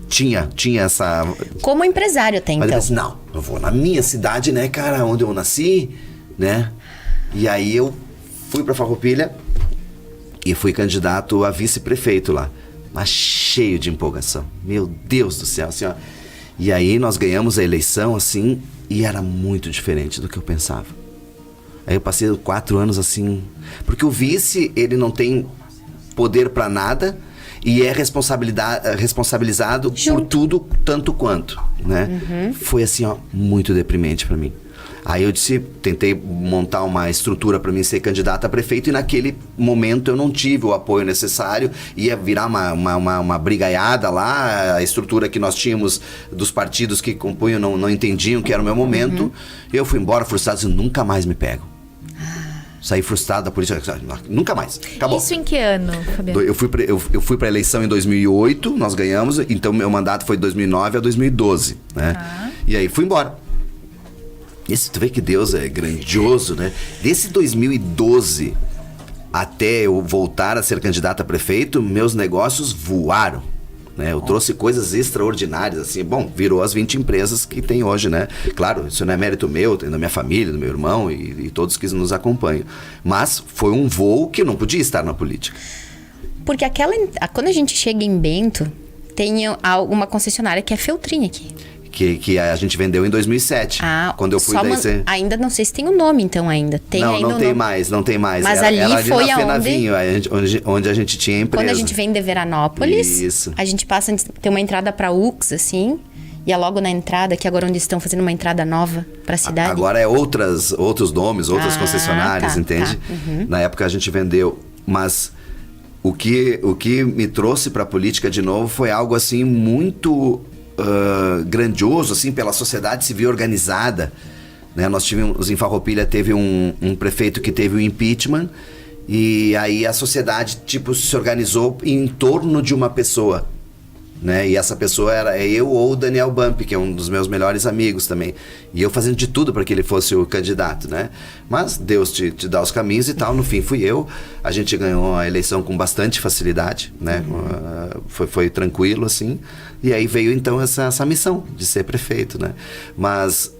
tinha essa... Como empresário até então. Mas eu pensei, não, eu vou na minha cidade, né, cara? Onde eu nasci, né? E aí eu fui pra Farroupilha e fui candidato a vice-prefeito lá. Mas cheio de empolgação. Meu Deus do céu, assim, ó. E aí nós ganhamos a eleição, assim... E era muito diferente do que eu pensava. Aí eu passei 4 anos assim... Porque o vice, ele não tem poder para nada e é responsabilizado por tudo, tanto quanto, né? Foi assim, ó, muito deprimente para mim. Aí eu tentei montar uma estrutura para mim ser candidato a prefeito e naquele momento eu não tive o apoio necessário, ia virar uma brigaiada lá, a estrutura que nós tínhamos dos partidos que compunham não entendiam que era o meu momento. Eu fui embora frustrado, dizendo, nunca mais me pego. Saí frustrado da política, nunca mais, acabou. Isso em que ano, Fabiano? Eu fui para a eleição em 2008, nós ganhamos, então meu mandato foi de 2009 a 2012, né? E aí fui embora. Tu vê que Deus é grandioso, né? Desse 2012 até eu voltar a ser candidato a prefeito, meus negócios voaram. Né? Eu trouxe coisas extraordinárias, assim, bom, virou as 20 empresas que tem hoje, né? Claro, isso não é mérito meu, tem da minha família, do meu irmão e todos que nos acompanham. Mas foi um voo que eu não podia estar na política. Porque quando a gente chega em Bento, tem uma concessionária que é Feltrin aqui. Que a gente vendeu em 2007. Quando eu fui ainda não sei se tem o nome, então, ainda. Não tem mais. Mas ela foi aonde... onde a gente tinha empresa. Quando a gente vem de Veranópolis, isso. A gente passa, tem uma entrada para Ux, assim, e é logo na entrada, que agora onde estão fazendo uma entrada nova para a cidade. Agora é outros nomes, outras concessionárias, entende? Tá. Uhum. Na época a gente vendeu, mas o que me trouxe para a política de novo foi algo assim muito... grandioso, assim, pela sociedade civil organizada, né? Nós tivemos, em Farroupilha teve um prefeito que teve o impeachment, e aí a sociedade, tipo, se organizou em torno de uma pessoa, né? E essa pessoa era eu ou o Daniel Bump, que é um dos meus melhores amigos também, e eu fazendo de tudo para que ele fosse o candidato, né? Mas Deus te dá os caminhos e tal. No fim fui eu. A gente ganhou a eleição com bastante facilidade, né? Foi tranquilo, assim. E aí veio então essa missão de ser prefeito, né? Mas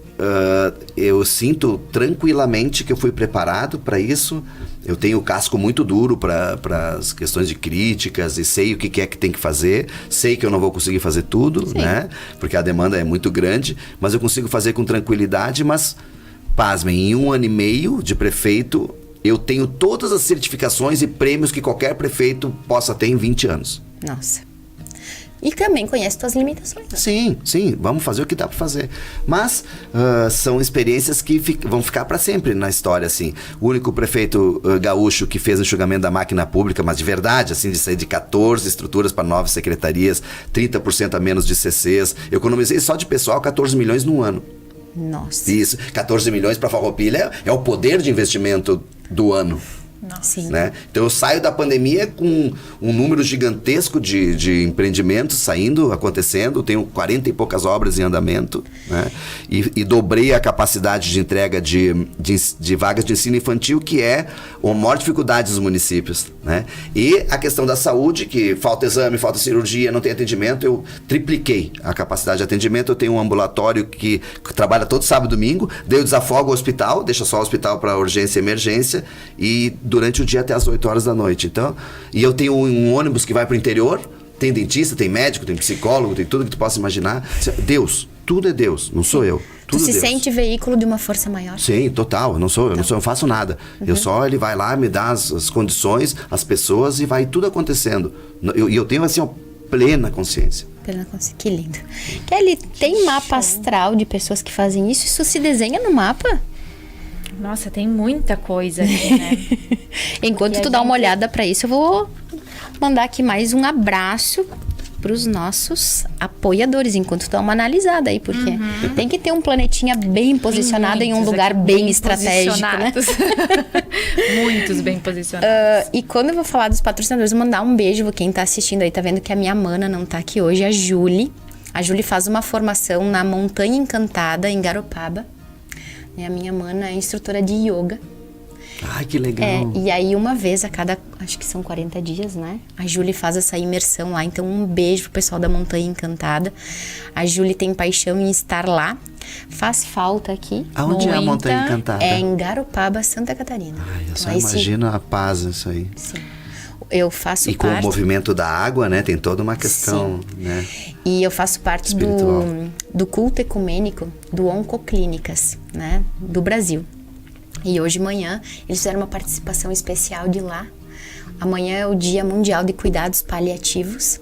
eu sinto tranquilamente que eu fui preparado para isso. Eu tenho o casco muito duro para as questões de críticas e sei o que é que tem que fazer. Sei que eu não vou conseguir fazer tudo, Sim. né? Porque a demanda é muito grande, mas eu consigo fazer com tranquilidade. Mas, pasmem, em 1 ano e meio de prefeito, eu tenho todas as certificações e prêmios que qualquer prefeito possa ter em 20 anos. Nossa. E também conhece suas limitações. Né? Sim, vamos fazer o que dá para fazer. Mas são experiências que vão ficar para sempre na história, assim. O único prefeito gaúcho que fez enxugamento da máquina pública, mas de verdade, assim, de sair de 14 estruturas para 9 secretarias, 30% a menos de CCs. Eu economizei só de pessoal 14 milhões num ano. Nossa. Isso, 14 milhões para Farroupilha é o poder de investimento do ano. Sim. Né? Então eu saio da pandemia com um número gigantesco de empreendimentos acontecendo, tenho 40 e poucas obras em andamento, né? E dobrei a capacidade de entrega de vagas de ensino infantil, que é a maior dificuldade dos municípios, né? E a questão da saúde, que falta exame, falta cirurgia, não tem atendimento, eu tripliquei a capacidade de atendimento. Eu tenho um ambulatório que trabalha todo sábado e domingo, daí eu desafogo o hospital, deixa só o hospital para urgência e emergência, e durante o dia até as 8 horas da noite. Então, e eu tenho um ônibus que vai para o interior, tem dentista, tem médico, tem psicólogo, tem tudo que tu possa imaginar. Deus, tudo é Deus, não sou eu. Tudo tu se Deus. Sente veículo de uma força maior? Sim, total. Eu não faço nada. Uhum. Ele vai lá, me dá as condições, as pessoas, e vai tudo acontecendo. E eu tenho assim, plena consciência. Que lindo. Kelly, tem mapa astral de pessoas que fazem isso? Isso se desenha no mapa? Nossa, tem muita coisa aqui, né? Enquanto tu dá uma olhada pra isso, eu vou mandar aqui mais um abraço pros nossos apoiadores, enquanto tu dá uma analisada aí, porque tem que ter um planetinha bem posicionado em um lugar bem estratégico, né? Muitos bem posicionados. E quando eu vou falar dos patrocinadores, vou mandar um beijo. Quem tá assistindo aí tá vendo que a minha mana não tá aqui hoje, a Julie. A Julie faz uma formação na Montanha Encantada, em Garopaba. A minha mana é instrutora de yoga. Ai, que legal. E aí uma vez a cada, acho que são 40 dias, né? A Julie faz essa imersão lá. Então um beijo pro pessoal da Montanha Encantada. A Julie tem paixão em estar lá. Faz falta aqui. Aonde é a Montanha Encantada? É em Garopaba, Santa Catarina. Ai, eu só então, imagino a paz isso aí. Sim. Eu faço parte... E com o movimento da água, né? Tem toda uma questão, né? E eu faço parte do culto ecumênico do Oncoclínicas, né? Do Brasil. E hoje de manhã eles fizeram uma participação especial de lá. Amanhã é o Dia Mundial de Cuidados Paliativos.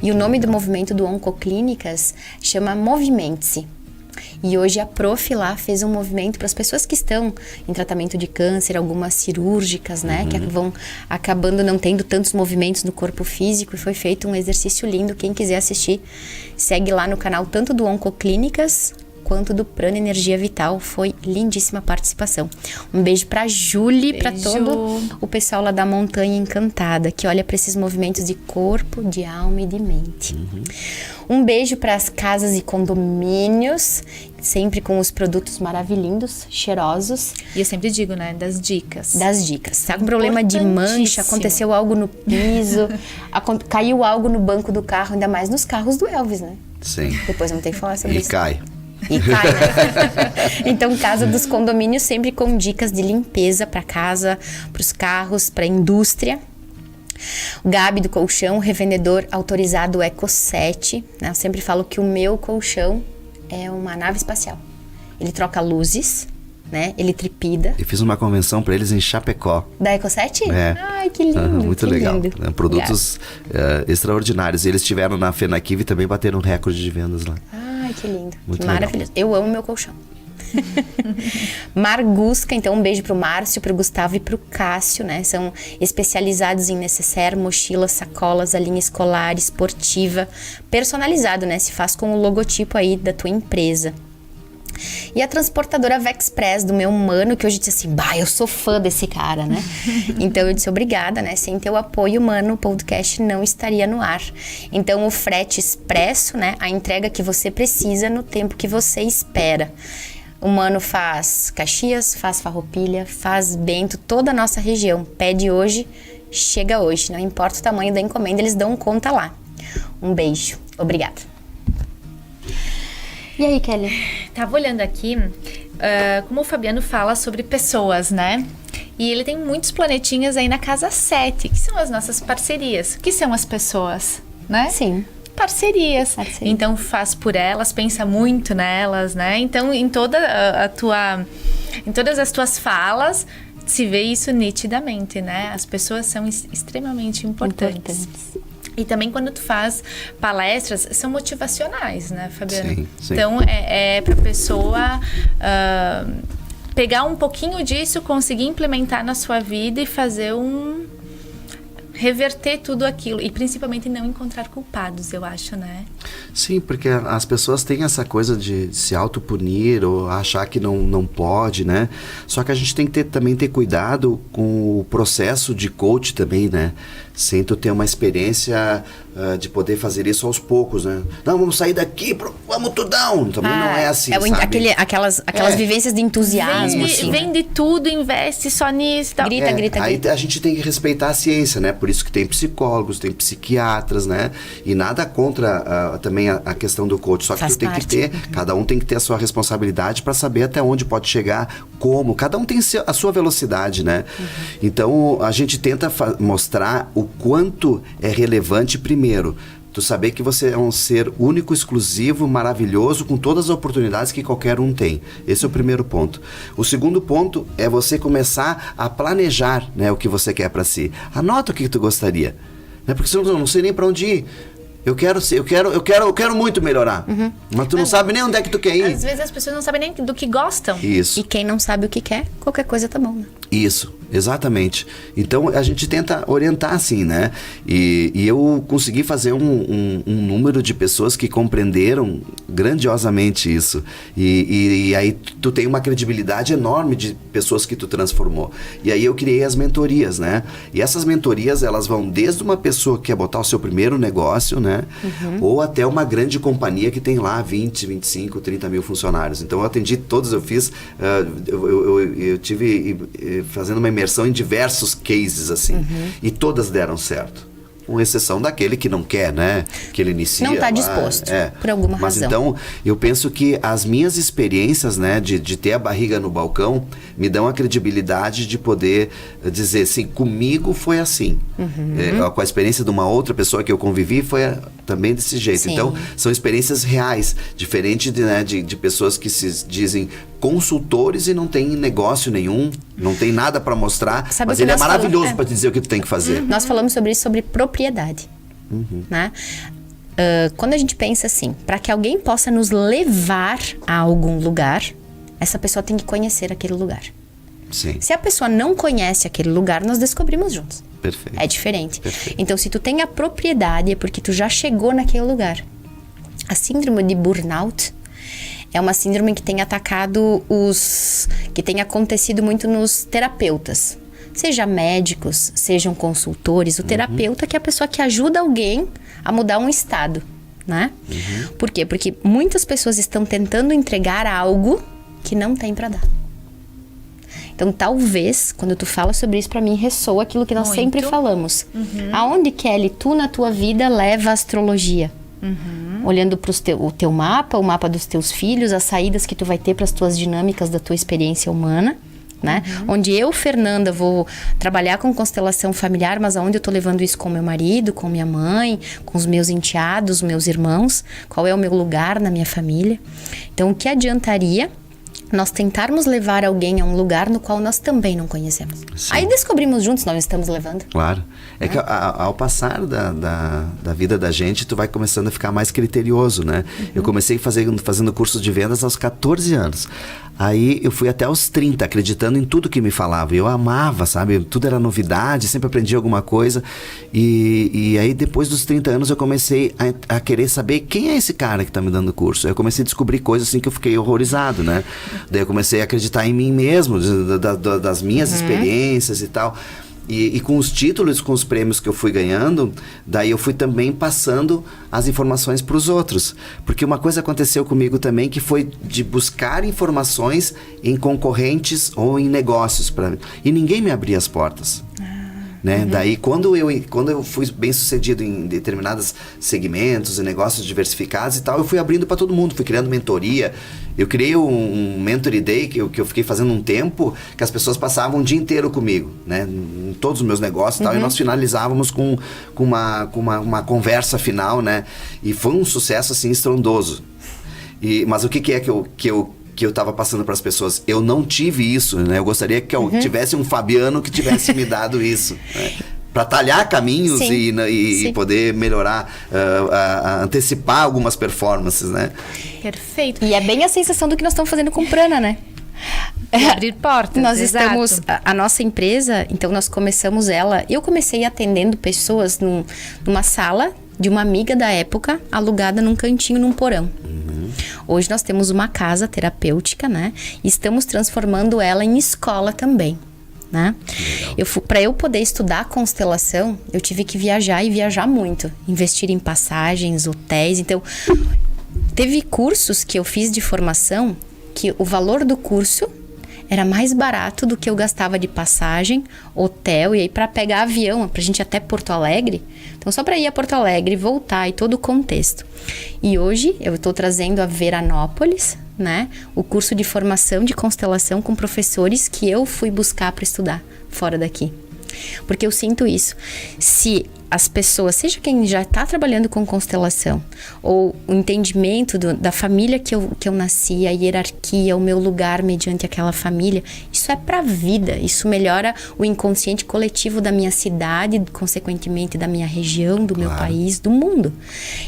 E o nome do movimento do Oncoclínicas chama Movimente-se. E hoje a prof lá fez um movimento para as pessoas que estão em tratamento de câncer, algumas cirúrgicas, né? Que vão acabando não tendo tantos movimentos no corpo físico. E foi feito um exercício lindo. Quem quiser assistir, segue lá no canal tanto do Oncoclínicas quanto do Prana Energia Vital. Foi lindíssima a participação. Um beijo pra Julie, pra todo o pessoal lá da Montanha Encantada, que olha para esses movimentos de corpo, de alma e de mente. Um beijo para as casas e condomínios, sempre com os produtos maravilhindos, cheirosos. E eu sempre digo, né, das dicas. Das dicas. Tá com problema de mancha, aconteceu algo no piso, caiu algo no banco do carro, ainda mais nos carros do Elvis, né? Sim. Depois vamos ter que falar sobre isso. E cai. E cai, né? Então, Casa dos Condomínios sempre com dicas de limpeza para casa, para os carros, para a indústria. O Gabi do Colchão, revendedor autorizado Eco 7, né? Eu sempre falo que o meu colchão é uma nave espacial. Ele troca luzes, né? Ele tripida. Eu fiz uma convenção para eles em Chapecó. Da Eco 7? É. Ai, que lindo. Muito que legal. Lindo. Produtos extraordinários. E eles estiveram na Fenaquive e também bateram um recorde de vendas lá. Ai, que lindo. Muito que maravilhoso. Eu amo meu colchão. Margusca, então um beijo pro Márcio, pro Gustavo e pro Cássio, né? São especializados em necessaire, mochilas, sacolas, a linha escolar, esportiva, personalizado, né? Se faz com o logotipo aí da tua empresa. E a transportadora Vexpress do meu mano, que hoje disse assim, bah, eu sou fã desse cara, né? Então eu disse, obrigada, né? Sem teu apoio, mano, o podcast não estaria no ar. Então o frete expresso, né? A entrega que você precisa no tempo que você espera. O mano faz Caxias, faz Farroupilha, faz Bento, toda a nossa região. Pede hoje, chega hoje. Não importa o tamanho da encomenda, eles dão conta lá. Um beijo. Obrigada. E aí, Kelly? Tava olhando aqui, como o Fabiano fala sobre pessoas, né? E ele tem muitos planetinhas aí na casa 7, que são as nossas parcerias. O que são as pessoas, né? Sim. Parcerias. Então faz por elas, pensa muito nelas, né? Então em todas as tuas falas se vê isso nitidamente, né? As pessoas são extremamente importantes. E também quando tu faz palestras, são motivacionais, né, Fabiano? Sim, sim. Então é pra pessoa pegar um pouquinho disso, conseguir implementar na sua vida e fazer reverter tudo aquilo. E principalmente não encontrar culpados, eu acho, né? Sim, porque as pessoas têm essa coisa de se autopunir ou achar que não pode, né? Só que a gente tem que também ter cuidado com o processo de coach também, né? Sem tu ter uma experiência de poder fazer isso aos poucos, né? Não, vamos sair daqui, vamos tudão. Também não é assim, sabe? Aquelas vivências de entusiasmo, assim. Vende tudo, investe só nisso. Tal. Grita. Aí a gente tem que respeitar a ciência, né? Por isso que tem psicólogos, tem psiquiatras, né? E nada contra também a questão do coach. Só que tu tem que ter, cada um tem que ter a sua responsabilidade para saber até onde pode chegar, como. Cada um tem a sua velocidade, né? Então, a gente tenta mostrar o quanto é relevante primeiro. Tu saber que você é um ser único, exclusivo, maravilhoso, com todas as oportunidades que qualquer um tem. Esse é o primeiro ponto. O segundo ponto é você começar a planejar, né, o que você quer para si. Anota o que tu gostaria, né? Porque senão eu não sei nem para onde ir. Eu quero muito melhorar. Mas tu não sabe nem onde é que tu quer ir. Às vezes as pessoas não sabem nem do que gostam. Isso. E quem não sabe o que quer, qualquer coisa tá bom, né? Isso, exatamente. Então a gente tenta orientar assim, né? E eu consegui fazer um número de pessoas que compreenderam grandiosamente isso. E aí tu tem uma credibilidade enorme de pessoas que tu transformou. E aí eu criei as mentorias, né? E essas mentorias, elas vão desde uma pessoa que quer botar o seu primeiro negócio, né? Ou até uma grande companhia que tem lá 20, 25, 30 mil funcionários. Então eu atendi todos, eu fiz, eu tive fazendo uma imersão em diversos cases, assim. E todas deram certo. Com exceção daquele que não quer, né? Que ele inicia não está lá, disposto, por alguma razão. Mas então, eu penso que as minhas experiências, né? De ter a barriga no balcão, me dão a credibilidade de poder dizer assim, comigo foi assim. Com a experiência de uma outra pessoa que eu convivi, foi também desse jeito. Sim. Então, são experiências reais, diferente de pessoas que se dizem consultores e não tem negócio nenhum, não tem nada para mostrar, Sabe mas o que ele é nós maravilhoso para te dizer o que tu tem que fazer. Nós falamos sobre isso, sobre propriedade, né? Quando a gente pensa assim, para que alguém possa nos levar a algum lugar, essa pessoa tem que conhecer aquele lugar. Sim. Se a pessoa não conhece aquele lugar, nós descobrimos juntos. Perfeito. É diferente. Perfeito. Então, se tu tem a propriedade, é porque tu já chegou naquele lugar. A síndrome de burnout é uma síndrome que tem atacado que tem acontecido muito nos terapeutas. Seja médicos, sejam consultores. O terapeuta que é a pessoa que ajuda alguém a mudar um estado, né? Por quê? Porque muitas pessoas estão tentando entregar algo que não tem para dar. Então, talvez, quando tu fala sobre isso, pra mim, ressoa aquilo que nós sempre falamos. Aonde, Kelly, tu na tua vida leva a astrologia? Olhando para o teu mapa, o mapa dos teus filhos, as saídas que tu vai ter para as tuas dinâmicas da tua experiência humana, né? Onde eu, Fernanda, vou trabalhar com constelação familiar, mas aonde eu tô levando isso com meu marido, com minha mãe, com os meus enteados, meus irmãos, qual é o meu lugar na minha família. Então, o que adiantaria nós tentarmos levar alguém a um lugar no qual nós também não conhecemos? Sim. Aí descobrimos juntos, nós estamos levando. Claro. É que ao passar da vida da gente, tu vai começando a ficar mais criterioso, né? Eu comecei fazendo curso de vendas aos 14 anos. Aí eu fui até os 30, acreditando em tudo que me falava. Eu amava, sabe? Tudo era novidade, sempre aprendi alguma coisa. E aí depois dos 30 anos eu comecei a querer saber quem é esse cara que tá me dando curso. Aí eu comecei a descobrir coisas assim que eu fiquei horrorizado, né? Daí eu comecei a acreditar em mim mesmo, das minhas experiências e tal. E com os títulos, com os prêmios que eu fui ganhando, daí eu fui também passando as informações para os outros. Porque uma coisa aconteceu comigo também, que foi de buscar informações em concorrentes ou em negócios para mim. E ninguém me abria as portas. Né? Daí, quando eu fui bem sucedido em determinados segmentos e negócios diversificados e tal, eu fui abrindo para todo mundo, fui criando mentoria. Eu criei um Mentory Day que eu fiquei fazendo um tempo, que as pessoas passavam o dia inteiro comigo, né? Em todos os meus negócios e tal, e nós finalizávamos com uma conversa final, né? E foi um sucesso, assim, estrondoso. Mas o que é que eu estava passando para as pessoas? Eu não tive isso, né? Eu gostaria que eu tivesse um Fabiano que tivesse me dado isso, né? Para talhar caminhos e poder melhorar, antecipar algumas performances, né? Perfeito. E é bem a sensação do que nós estamos fazendo com Prana, né? Abrir portas. Nós estamos... A nossa empresa, então nós começamos ela... Eu comecei atendendo pessoas numa sala de uma amiga da época, alugada num cantinho, num porão. Hoje nós temos uma casa terapêutica, né? E estamos transformando ela em escola também, né? Para eu poder estudar constelação, eu tive que viajar e viajar muito. Investir em passagens, hotéis. Então, teve cursos que eu fiz de formação que o valor do curso era mais barato do que eu gastava de passagem, hotel, e aí para pegar avião, pra gente ir até Porto Alegre. Então, só para ir a Porto Alegre, voltar e todo o contexto. E hoje eu estou trazendo a Veranópolis, né? O curso de formação de constelação com professores que eu fui buscar para estudar fora daqui. Porque eu sinto isso. Se as pessoas, seja quem já está trabalhando com constelação, ou o entendimento da família que eu nasci, a hierarquia, o meu lugar mediante aquela família, isso é pra vida. Isso melhora o inconsciente coletivo da minha cidade, consequentemente da minha região, do meu país, do mundo.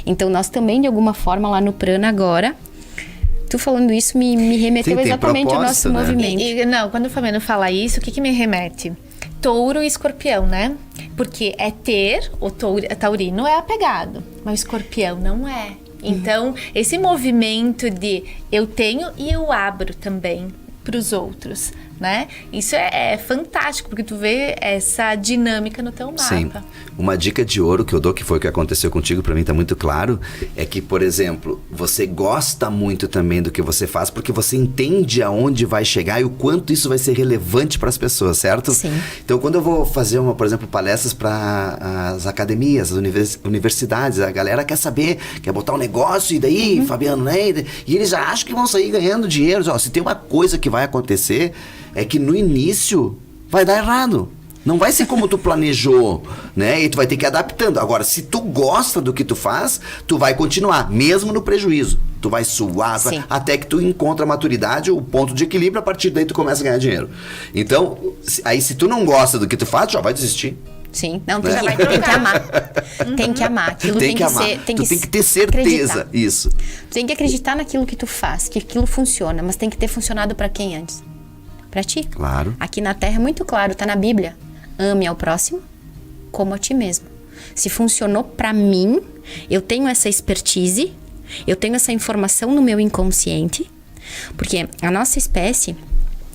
Então nós também, de alguma forma, lá no Prana agora, tu falando isso me remeteu exatamente ao nosso movimento. Não, quando o Fabiano fala isso, o que me remete? Touro e escorpião, né? Porque é ter, o taurino é apegado, mas o escorpião não é. Então, esse movimento de eu tenho e eu abro também para os outros, né? Isso é fantástico, porque tu vê essa dinâmica no teu mapa. Sim. Uma dica de ouro que eu dou, que foi o que aconteceu contigo, pra mim tá muito claro, é que, por exemplo, você gosta muito também do que você faz, porque você entende aonde vai chegar e o quanto isso vai ser relevante para as pessoas, certo? Sim. Então, quando eu vou fazer, por exemplo, palestras para as academias, as universidades, a galera quer saber, quer botar um negócio, e daí, Fabiano, né? E eles já acham que vão sair ganhando dinheiro. Ó, se tem uma coisa que vai acontecer, é que no início vai dar errado. Não vai ser como tu planejou, né? E tu vai ter que ir adaptando. Agora, se tu gosta do que tu faz, tu vai continuar, mesmo no prejuízo. Tu vai suar, até que tu encontra a maturidade, o ponto de equilíbrio, a partir daí tu começa a ganhar dinheiro. Então, aí se tu não gosta do que tu faz, já vai desistir. Sim, não, tem que amar. Tem que amar. Aquilo tem que amar. Ser, tu tem que ter certeza. Acreditar. Isso. Tu tem que acreditar naquilo que tu faz, que aquilo funciona, mas tem que ter funcionado para quem antes? Para ti. Claro. Aqui na Terra é muito claro, tá na Bíblia. Ame ao próximo como a ti mesmo. Se funcionou para mim, eu tenho essa expertise, Eu tenho essa informação no meu inconsciente, porque a nossa espécie,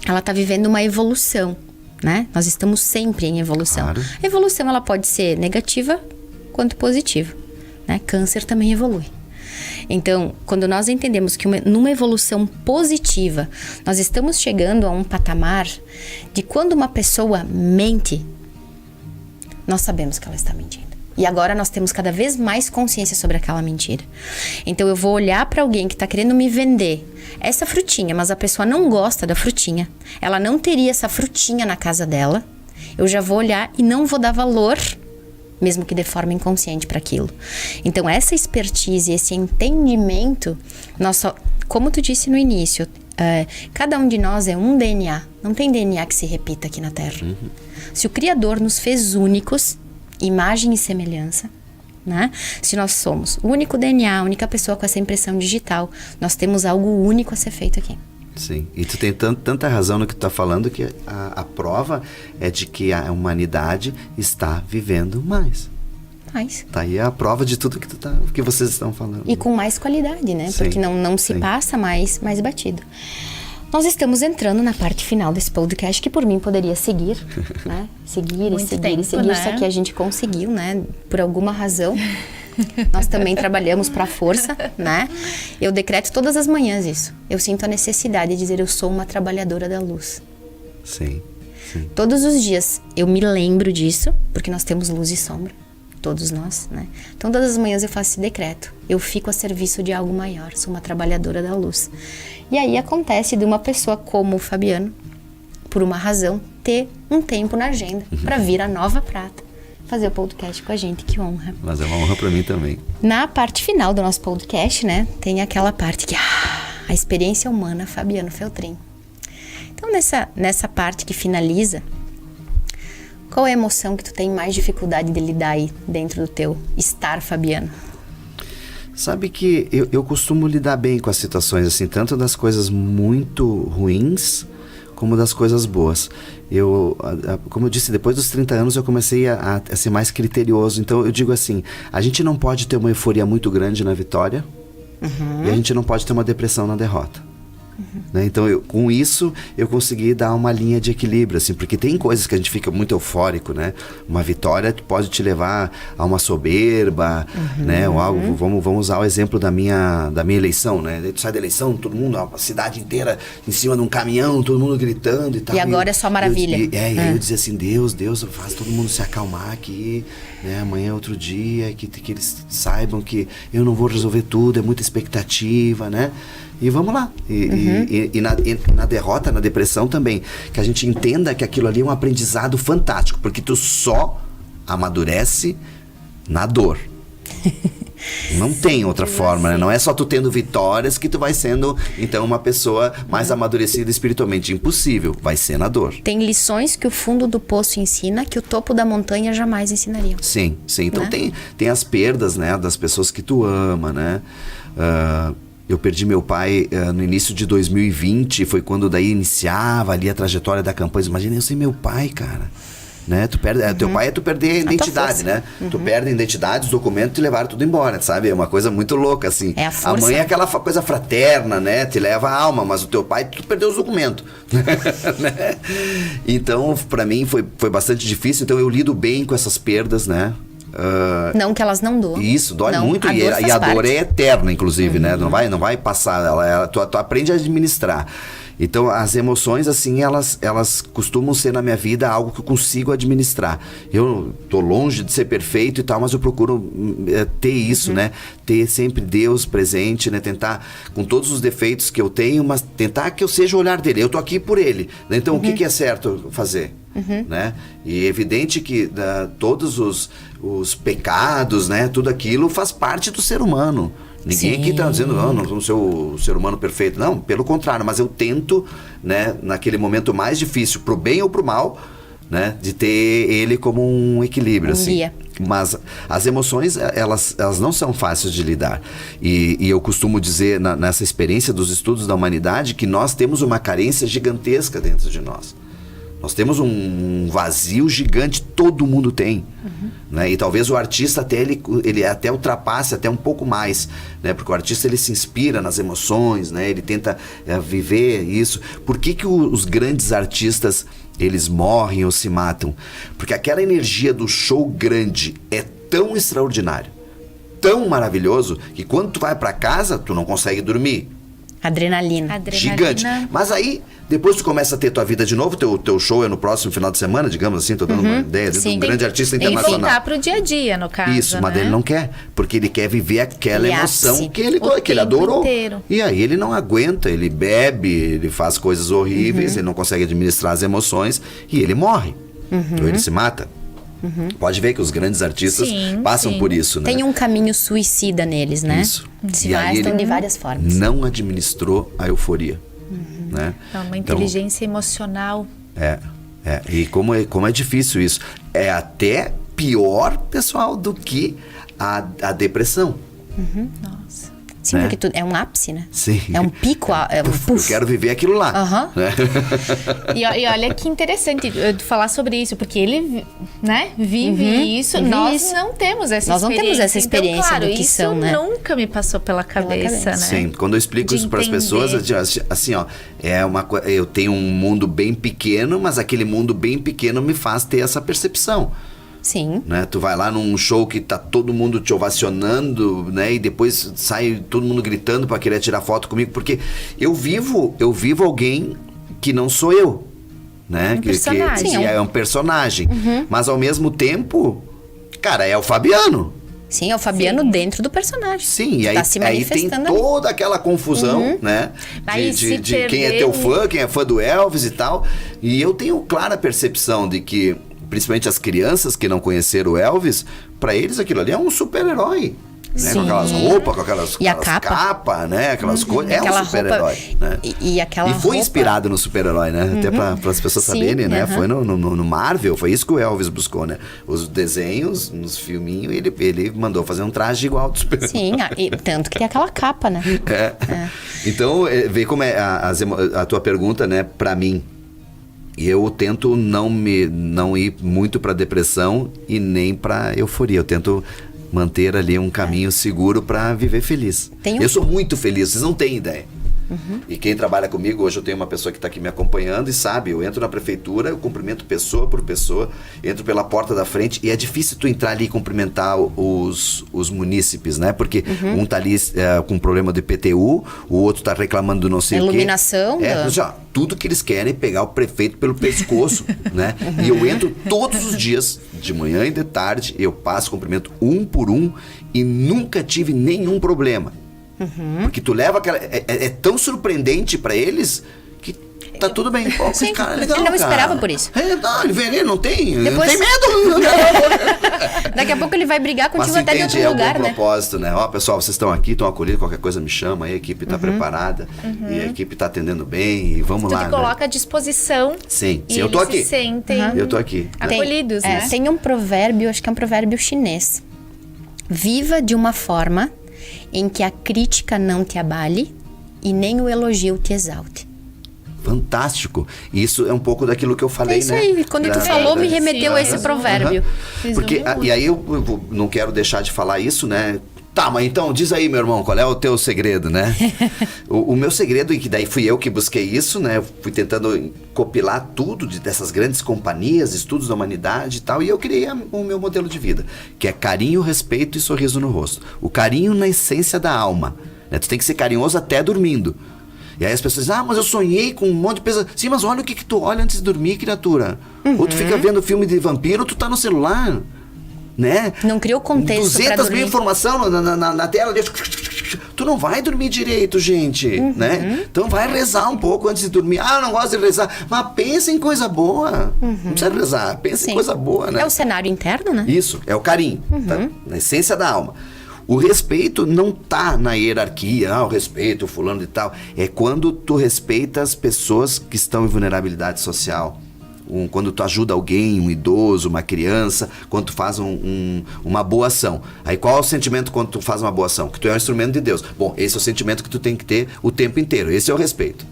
ela tá vivendo uma evolução, né? Nós estamos sempre em evolução. Claro. A evolução, ela pode ser negativa quanto positiva, né? Câncer também evolui. Então, quando nós entendemos que numa evolução positiva, nós estamos chegando a um patamar de quando uma pessoa mente, nós sabemos que ela está mentindo. E agora nós temos cada vez mais consciência sobre aquela mentira. Então eu vou olhar para alguém que está querendo me vender essa frutinha, mas a pessoa não gosta da frutinha. Ela não teria essa frutinha na casa dela. Eu já vou olhar e não vou dar valor, mesmo que de forma inconsciente, para aquilo. Então essa expertise, esse entendimento, como tu disse no início, cada um de nós é um DNA. Não tem DNA que se repita aqui na Terra. Se o Criador nos fez únicos, imagem e semelhança, né? Se nós somos o único DNA, a única pessoa com essa impressão digital, nós temos algo único a ser feito aqui. Sim, e tu tem tanta razão no que tu tá falando, que a prova é de que a humanidade está vivendo mais. Tá aí a prova de tudo que vocês estão falando. E com mais qualidade, né? Sim, porque não se passa mais batido. Nós estamos entrando na parte final desse podcast, que por mim poderia seguir, né? Seguir, né? Só que a gente conseguiu, né? Por alguma razão. Nós também trabalhamos para a força, né? Eu decreto todas as manhãs isso. Eu sinto a necessidade de dizer, eu sou uma trabalhadora da luz. Sim. Todos os dias eu me lembro disso, porque nós temos luz e sombra. Todos nós, né? Então, todas as manhãs eu faço esse decreto. Eu fico a serviço de algo maior. Sou uma trabalhadora da luz. E aí acontece de uma pessoa como o Fabiano, por uma razão, ter um tempo na agenda para vir a Nova Prata fazer o podcast com a gente. Que honra. Mas é uma honra para mim também. Na parte final do nosso podcast, né? Tem aquela parte que... a experiência humana, Fabiano Feltrin. Então, nessa parte que finaliza... Qual é a emoção que tu tem mais dificuldade de lidar aí dentro do teu estar, Fabiano? Sabe que eu costumo lidar bem com as situações, assim, tanto das coisas muito ruins, como das coisas boas. Como eu disse, depois dos 30 anos eu comecei a ser mais criterioso. Então eu digo assim, a gente não pode ter uma euforia muito grande na vitória, e a gente não pode ter uma depressão na derrota. Né? Então, com isso, eu consegui dar uma linha de equilíbrio, assim, porque tem coisas que a gente fica muito eufórico, né? Uma vitória pode te levar a uma soberba, né? Ou algo, vamos usar o exemplo da minha eleição, né? Tu sai da eleição, todo mundo, a cidade inteira em cima de um caminhão, todo mundo gritando e tal. E agora é só maravilha. E aí eu dizia assim, Deus, faz todo mundo se acalmar aqui, né? Amanhã é outro dia, que eles saibam que eu não vou resolver tudo, é muita expectativa, né? E vamos lá. E na derrota, na depressão também. Que a gente entenda que aquilo ali é um aprendizado fantástico. Porque tu só amadurece na dor. Não tem outra forma, né? Não é só tu tendo vitórias que tu vai sendo, então, uma pessoa mais amadurecida espiritualmente. Impossível. Vai ser na dor. Tem lições que o fundo do poço ensina que o topo da montanha jamais ensinaria. Sim. Então, né? Tem as perdas, né? Das pessoas que tu ama, né? Eu perdi meu pai no início de 2020, foi quando daí iniciava ali a trajetória da campanha. Imagina eu sem meu pai, cara. Né? Tu perde, teu pai é tu perder a identidade, né? Tu perde a identidade, os documentos te levaram tudo embora, sabe? É uma coisa muito louca, assim. É a força. A mãe é aquela coisa fraterna, né? Te leva a alma, mas o teu pai, tu perdeu os documentos. Né? Então, pra mim, foi bastante difícil. Então, eu lido bem com essas perdas, né? Não que elas não doam. Isso, dói muito. E a dor é eterna, inclusive, né? Não vai passar. Tu aprende a administrar. Então, as emoções, assim, elas costumam ser na minha vida algo que eu consigo administrar. Eu tô longe de ser perfeito e tal, mas eu procuro ter isso, né? Ter sempre Deus presente, né? Tentar, com todos os defeitos que eu tenho, mas tentar que eu seja o olhar dele. Eu tô aqui por ele. Né? Então, o que é certo fazer? Né? E é evidente que todos os pecados, né? Tudo aquilo faz parte do ser humano. Ninguém aqui está dizendo, não sou o ser humano perfeito. Não, pelo contrário, mas eu tento, né, naquele momento mais difícil, pro bem ou pro mal, né, de ter ele como um equilíbrio, assim. Guia. Mas as emoções, elas não são fáceis de lidar. E eu costumo dizer, nessa experiência dos estudos da humanidade, que nós temos uma carência gigantesca dentro de nós. Nós temos um vazio gigante. todo mundo tem. Né? E talvez o artista até ele até ultrapasse até um pouco mais, né? Porque o artista ele se inspira nas emoções, né? Ele tenta viver isso. Por que os grandes artistas eles morrem ou se matam? Porque aquela energia do show grande é tão extraordinário, tão maravilhoso, que quando tu vai para casa, tu não consegue dormir. Adrenalina. Gigante. Mas aí, depois tu começa a ter tua vida de novo, teu show é no próximo final de semana, digamos assim, tô dando uma ideia de um grande artista internacional. Tem que voltar pro dia a dia, no caso, Isso, mas ele não quer, porque ele quer viver aquela emoção que ele adorou. Inteiro. E aí ele não aguenta, ele bebe, ele faz coisas horríveis, ele não consegue administrar as emoções e ele morre. Ou ele se mata. Pode ver que os grandes artistas passam por isso, né? Tem um caminho suicida neles, né? Isso. Se gastam de várias formas. Não administrou a euforia. Né? É uma inteligência emocional. E como é difícil isso. É até pior, pessoal, do que a depressão. Nossa. Sim, porque é um ápice, né? Sim. É um pico, Eu quero viver aquilo lá. Né? E olha que interessante falar sobre isso, porque ele, né, vive isso. Nós não temos essa experiência. Nós não temos essa experiência, então, claro, do que isso são, né? Nunca me passou pela cabeça, né? Sim, quando eu explico isso para as pessoas, assim, ó, eu tenho um mundo bem pequeno, mas aquele mundo bem pequeno me faz ter essa percepção. Sim. Né? Tu vai lá num show que tá todo mundo te ovacionando, né? E depois sai todo mundo gritando para querer tirar foto comigo, porque eu vivo alguém que não sou eu, né? Que é um personagem. Mas ao mesmo tempo, cara, é o Fabiano. Sim, é o Fabiano dentro do personagem. Sim, e aí tem toda aquela confusão, né? De quem é teu fã, quem é fã do Elvis e tal. E eu tenho clara percepção de que principalmente as crianças que não conheceram o Elvis, para eles aquilo ali é um super-herói. Né? Com aquelas roupas, com aquelas capas, né? Aquelas coisas. É um super-herói. Né? E foi inspirado no super-herói, né? Até para as pessoas saberem, né? Foi no Marvel, foi isso que o Elvis buscou, né? Os desenhos, nos filminhos, ele mandou fazer um traje igual do super-herói. Sim, tanto que tem aquela capa, né? Então, vê como é a tua pergunta, né? Para mim, eu tento não ir muito para depressão e nem para euforia. Eu tento manter ali um caminho seguro para viver feliz. Eu sou muito feliz, vocês não têm ideia. E quem trabalha comigo, hoje eu tenho uma pessoa que está aqui me acompanhando e sabe, eu entro na prefeitura, eu cumprimento pessoa por pessoa, entro pela porta da frente e é difícil tu entrar ali e cumprimentar os munícipes, né? Porque um tá ali com problema do IPTU, o outro tá reclamando do não sei o quê. Iluminação. Tudo que eles querem é pegar o prefeito pelo pescoço, né? E eu entro todos os dias, de manhã e de tarde, eu passo, cumprimento um por um e nunca tive nenhum problema. Porque tu leva aquela... É tão surpreendente pra eles que tá tudo bem. Pô, esse cara é legal, ele não esperava por isso. Ele vem ali, não tem medo. Daqui a pouco ele vai brigar contigo até de outro lugar, né? Propósito, né? Ó, pessoal, vocês estão aqui, estão acolhidos, qualquer coisa me chama, aí a equipe tá preparada, e a equipe tá atendendo bem, e vamos lá, te coloca à disposição. Sim, eu tô aqui. Se sentem eu tô aqui. Acolhidos, né? Tem um provérbio, acho que é um provérbio chinês. Viva de uma forma em que a crítica não te abale e nem o elogio te exalte. Fantástico. Isso é um pouco daquilo que eu falei, né? É isso aí. Quando tu falou, me remeteu a esse provérbio. Porque, e aí eu não quero deixar de falar isso, né? Tá, mas então diz aí, meu irmão, qual é o teu segredo, né? o meu segredo, e que daí fui eu que busquei isso, né? Eu fui tentando compilar tudo dessas grandes companhias, estudos da humanidade e tal, e eu criei o meu modelo de vida, que é carinho, respeito e sorriso no rosto. O carinho na essência da alma, né? Tu tem que ser carinhoso até dormindo. E aí as pessoas dizem, mas eu sonhei com um monte de pesadelo. Sim, mas olha o que tu olha antes de dormir, criatura. Ou tu fica vendo filme de vampiro, ou tu tá no celular. Né? Não criou contexto 200 mil informação na tela. Tu não vai dormir direito, gente, né? Então vai rezar um pouco antes de dormir. Eu não gosto de rezar. Mas pensa em coisa boa. Não precisa rezar, pensa em coisa boa, né? É o cenário interno, né? Isso, é o carinho, tá? Na essência da alma. O respeito não tá na hierarquia, o respeito, o fulano e tal. É quando tu respeita as pessoas que estão em vulnerabilidade social. Quando tu ajuda alguém, um idoso, uma criança, quando tu faz uma boa ação. Aí qual é o sentimento quando tu faz uma boa ação? Que tu é um instrumento de Deus. Bom, esse é o sentimento que tu tem que ter o tempo inteiro. Esse é o respeito.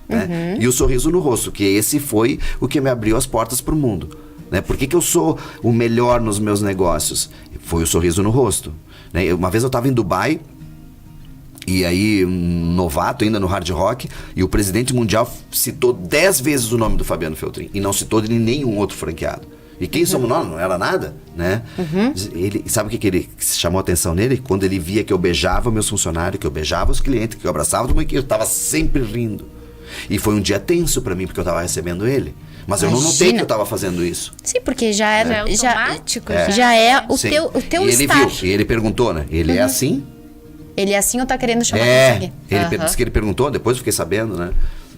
Né? E o sorriso no rosto, que esse foi o que me abriu as portas pro mundo. né? Por que eu sou o melhor nos meus negócios? Foi o sorriso no rosto, né? Uma vez eu estava em Dubai, e aí, um novato ainda no hard rock, e o presidente mundial citou 10 vezes o nome do Fabiano Feltrin, e não citou de nenhum outro franqueado. E quem somos nós? Não era nada, né? Ele, sabe o que ele chamou a atenção nele? Quando ele via que eu beijava meus funcionários, que eu beijava os clientes, que eu abraçava todo mundo, que eu estava sempre rindo. E foi um dia tenso para mim, porque eu estava recebendo ele. Mas eu não notei que eu estava fazendo isso. Sim, porque já é automático. Já é o Sim. teu e ele estar. viu, e ele perguntou, né? Ele é assim? Ele é assim ou tá querendo chamar você? Disse que ele perguntou, depois eu fiquei sabendo, né?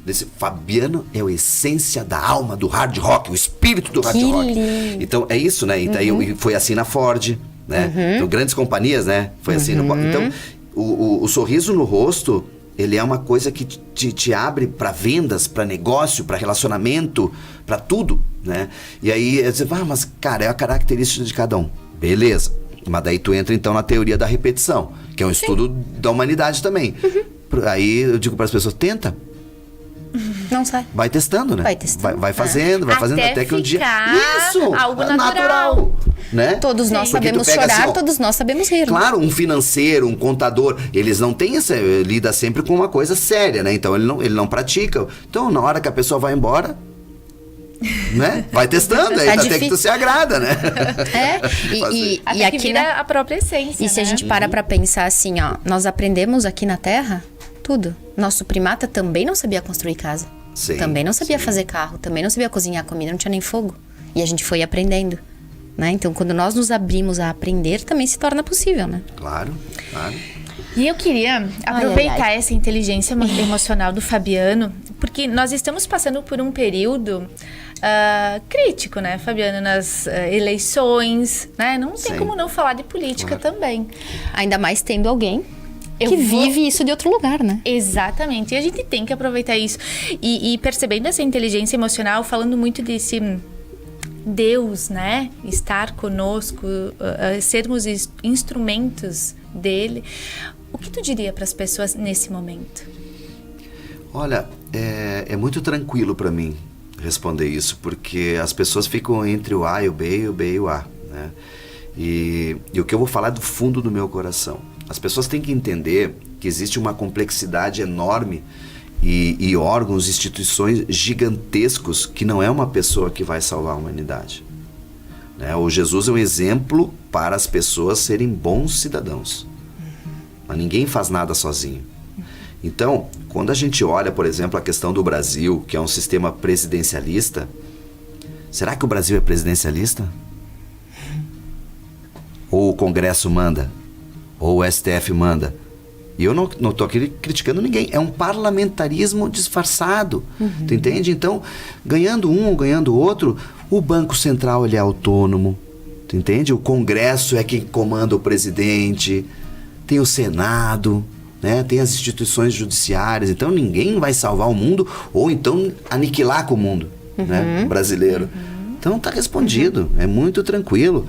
Desse Fabiano é a essência da alma do hard rock, o espírito do hard rock. Lindo. Então é isso, né? Então, foi assim na Ford, né? Então, grandes companhias, né? Foi assim no... Então, o sorriso no rosto, ele é uma coisa que te abre para vendas, para negócio, para relacionamento, para tudo, né? E aí, você fala, mas cara, é a característica de cada um. Beleza. Mas daí tu entra então na teoria da repetição, que é um estudo da humanidade também. Aí eu digo para as pessoas, tenta. Não sai. Vai testando, né? Vai testando. Vai fazendo, até que um dia... Isso! Algo natural. Né? Todos nós Porque sabemos tu pega chorar, assim, ó, todos nós sabemos rir. Claro, um financeiro, um contador, eles não têm essa... Lida sempre com uma coisa séria, né? Então ele não pratica. Então, na hora que a pessoa vai embora... Né? Vai testando, aí até que tu se agrada, né? Até e aqui que vira a própria essência, E se a gente para pra pensar assim, ó, nós aprendemos aqui na Terra tudo. Nosso primata também não sabia construir casa. Sim, também não sabia fazer carro, também não sabia cozinhar comida, não tinha nem fogo. E a gente foi aprendendo, né? Então, quando nós nos abrimos a aprender, também se torna possível, né? Claro. E eu queria aproveitar essa inteligência emocional do Fabiano, porque nós estamos passando por um período crítico, né, Fabiano, nas eleições, né? Não tem como não falar de política também. Ainda mais tendo alguém que vive isso de outro lugar, né? Exatamente. E a gente tem que aproveitar isso. E percebendo essa inteligência emocional, falando muito desse Deus, né? Estar conosco, sermos instrumentos dele. O que tu diria para as pessoas nesse momento? Olha, é muito tranquilo para mim responder isso, porque as pessoas ficam entre o A e o B, o B e o A, né? E o que eu vou falar é do fundo do meu coração. As pessoas têm que entender que existe uma complexidade enorme e órgãos, instituições gigantescos que não é uma pessoa que vai salvar a humanidade, né? O Jesus é um exemplo para as pessoas serem bons cidadãos. Mas ninguém faz nada sozinho. Então, quando a gente olha, por exemplo, a questão do Brasil, que é um sistema presidencialista, será que o Brasil é presidencialista? Ou o Congresso manda? Ou o STF manda? E eu não estou aqui criticando ninguém. É um parlamentarismo disfarçado. Tu entende? Então, ganhando um ou ganhando o outro, o Banco Central ele é autônomo. Tu entende? O Congresso é quem comanda o presidente. Tem o Senado, né? Tem as instituições judiciárias. Então, ninguém vai salvar o mundo ou então aniquilar com o mundo, né? Brasileiro. Então, tá respondido. É muito tranquilo.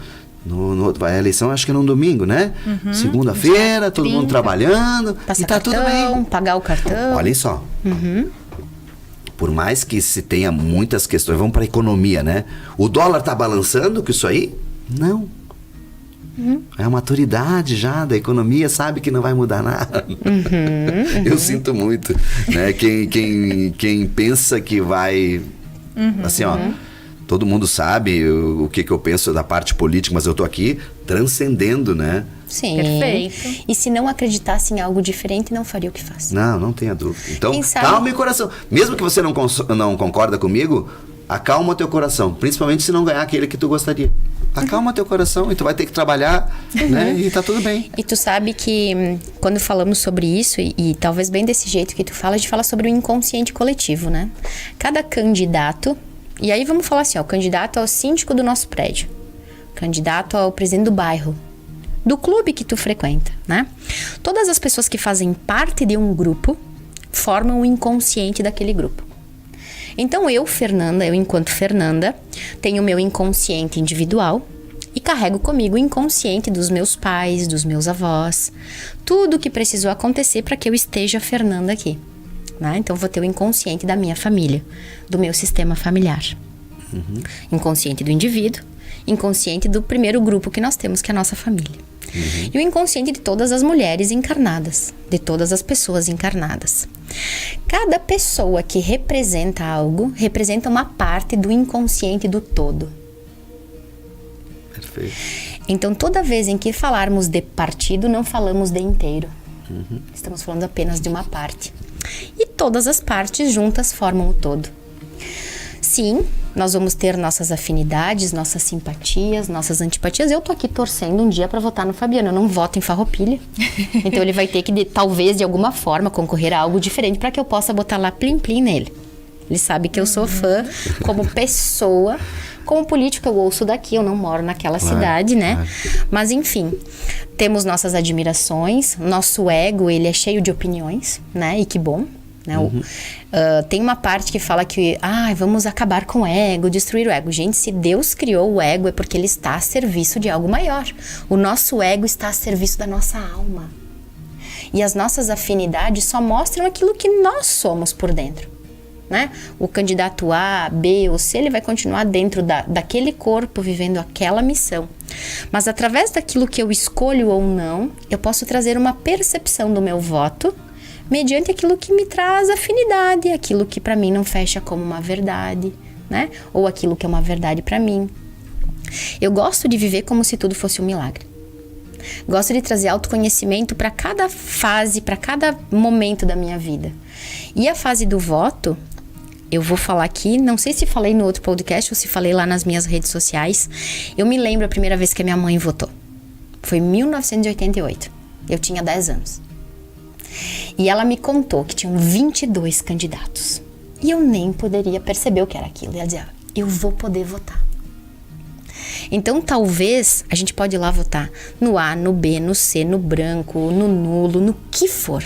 A eleição acho que é no domingo, né? Segunda-feira, todo mundo trabalhando. Passar e tá cartão, tudo bem. pagar o cartão. Olhem só. Por mais que se tenha muitas questões, vamos para a economia, né? O dólar tá balançando com isso aí? Não. É a maturidade já da economia, sabe que não vai mudar nada. Eu sinto muito, né? Quem pensa que vai... Assim, ó... Todo mundo sabe o que eu penso da parte política, mas eu tô aqui transcendendo, né? Sim. Perfeito. E se não acreditasse em algo diferente, não faria o que faz. Não tenha dúvida. Então, Quem sabe? calma o coração. Mesmo que você não concorda comigo, acalma o teu coração. Principalmente se não ganhar aquele que tu gostaria. Acalma teu coração e tu vai ter que trabalhar, né? E tá tudo bem. E tu sabe que quando falamos sobre isso, e talvez bem desse jeito que tu fala, a gente fala sobre o inconsciente coletivo, né? Cada candidato... E aí vamos falar assim, ó, o candidato ao síndico do nosso prédio, candidato ao presidente do bairro, do clube que tu frequenta, né? Todas as pessoas que fazem parte de um grupo formam o inconsciente daquele grupo. Então eu enquanto Fernanda, tenho o meu inconsciente individual e carrego comigo o inconsciente dos meus pais, dos meus avós, tudo que precisou acontecer para que eu esteja Fernanda aqui. Né? Então, vou ter o inconsciente da minha família, do meu sistema familiar. Inconsciente do indivíduo, inconsciente do primeiro grupo que nós temos, que é a nossa família. E o inconsciente de todas as mulheres encarnadas, de todas as pessoas encarnadas. Cada pessoa que representa algo, representa uma parte do inconsciente do todo. Perfeito. Então, toda vez em que falarmos de partido, não falamos de inteiro. Estamos falando apenas de uma parte. E todas as partes juntas formam o todo. Sim, nós vamos ter nossas afinidades, nossas simpatias, nossas antipatias. Eu tô aqui torcendo um dia para votar no Fabiano. Eu não voto em Farroupilha. Então ele vai ter que, talvez, de alguma forma, concorrer a algo diferente para que eu possa botar lá plim-plim nele. Ele sabe que eu sou fã como pessoa. Como político, eu ouço daqui, eu não moro naquela cidade, né? Mas, enfim, temos nossas admirações. Nosso ego, ele é cheio de opiniões, né? E que bom. Né? Tem uma parte que fala que vamos acabar com o ego, destruir o ego. Gente, se Deus criou o ego é porque ele está a serviço de algo maior. O nosso ego está a serviço da nossa alma. E as nossas afinidades só mostram aquilo que nós somos por dentro, né? O candidato A, B ou C, ele vai continuar dentro daquele corpo, vivendo aquela missão. Mas através daquilo que eu escolho ou não, eu posso trazer uma percepção do meu voto mediante aquilo que me traz afinidade, aquilo que para mim não fecha como uma verdade, né? Ou aquilo que é uma verdade para mim. Eu gosto de viver como se tudo fosse um milagre. Gosto de trazer autoconhecimento para cada fase, para cada momento da minha vida. E a fase do voto, eu vou falar aqui, não sei se falei no outro podcast ou se falei lá nas minhas redes sociais. Eu me lembro a primeira vez que a minha mãe votou. Foi em 1988. Eu tinha 10 anos. E ela me contou que tinham 22 candidatos. E eu nem poderia perceber o que era aquilo. E ela dizia, eu vou poder votar. Então, talvez, a gente pode ir lá votar no A, no B, no C, no branco, no nulo, no que for.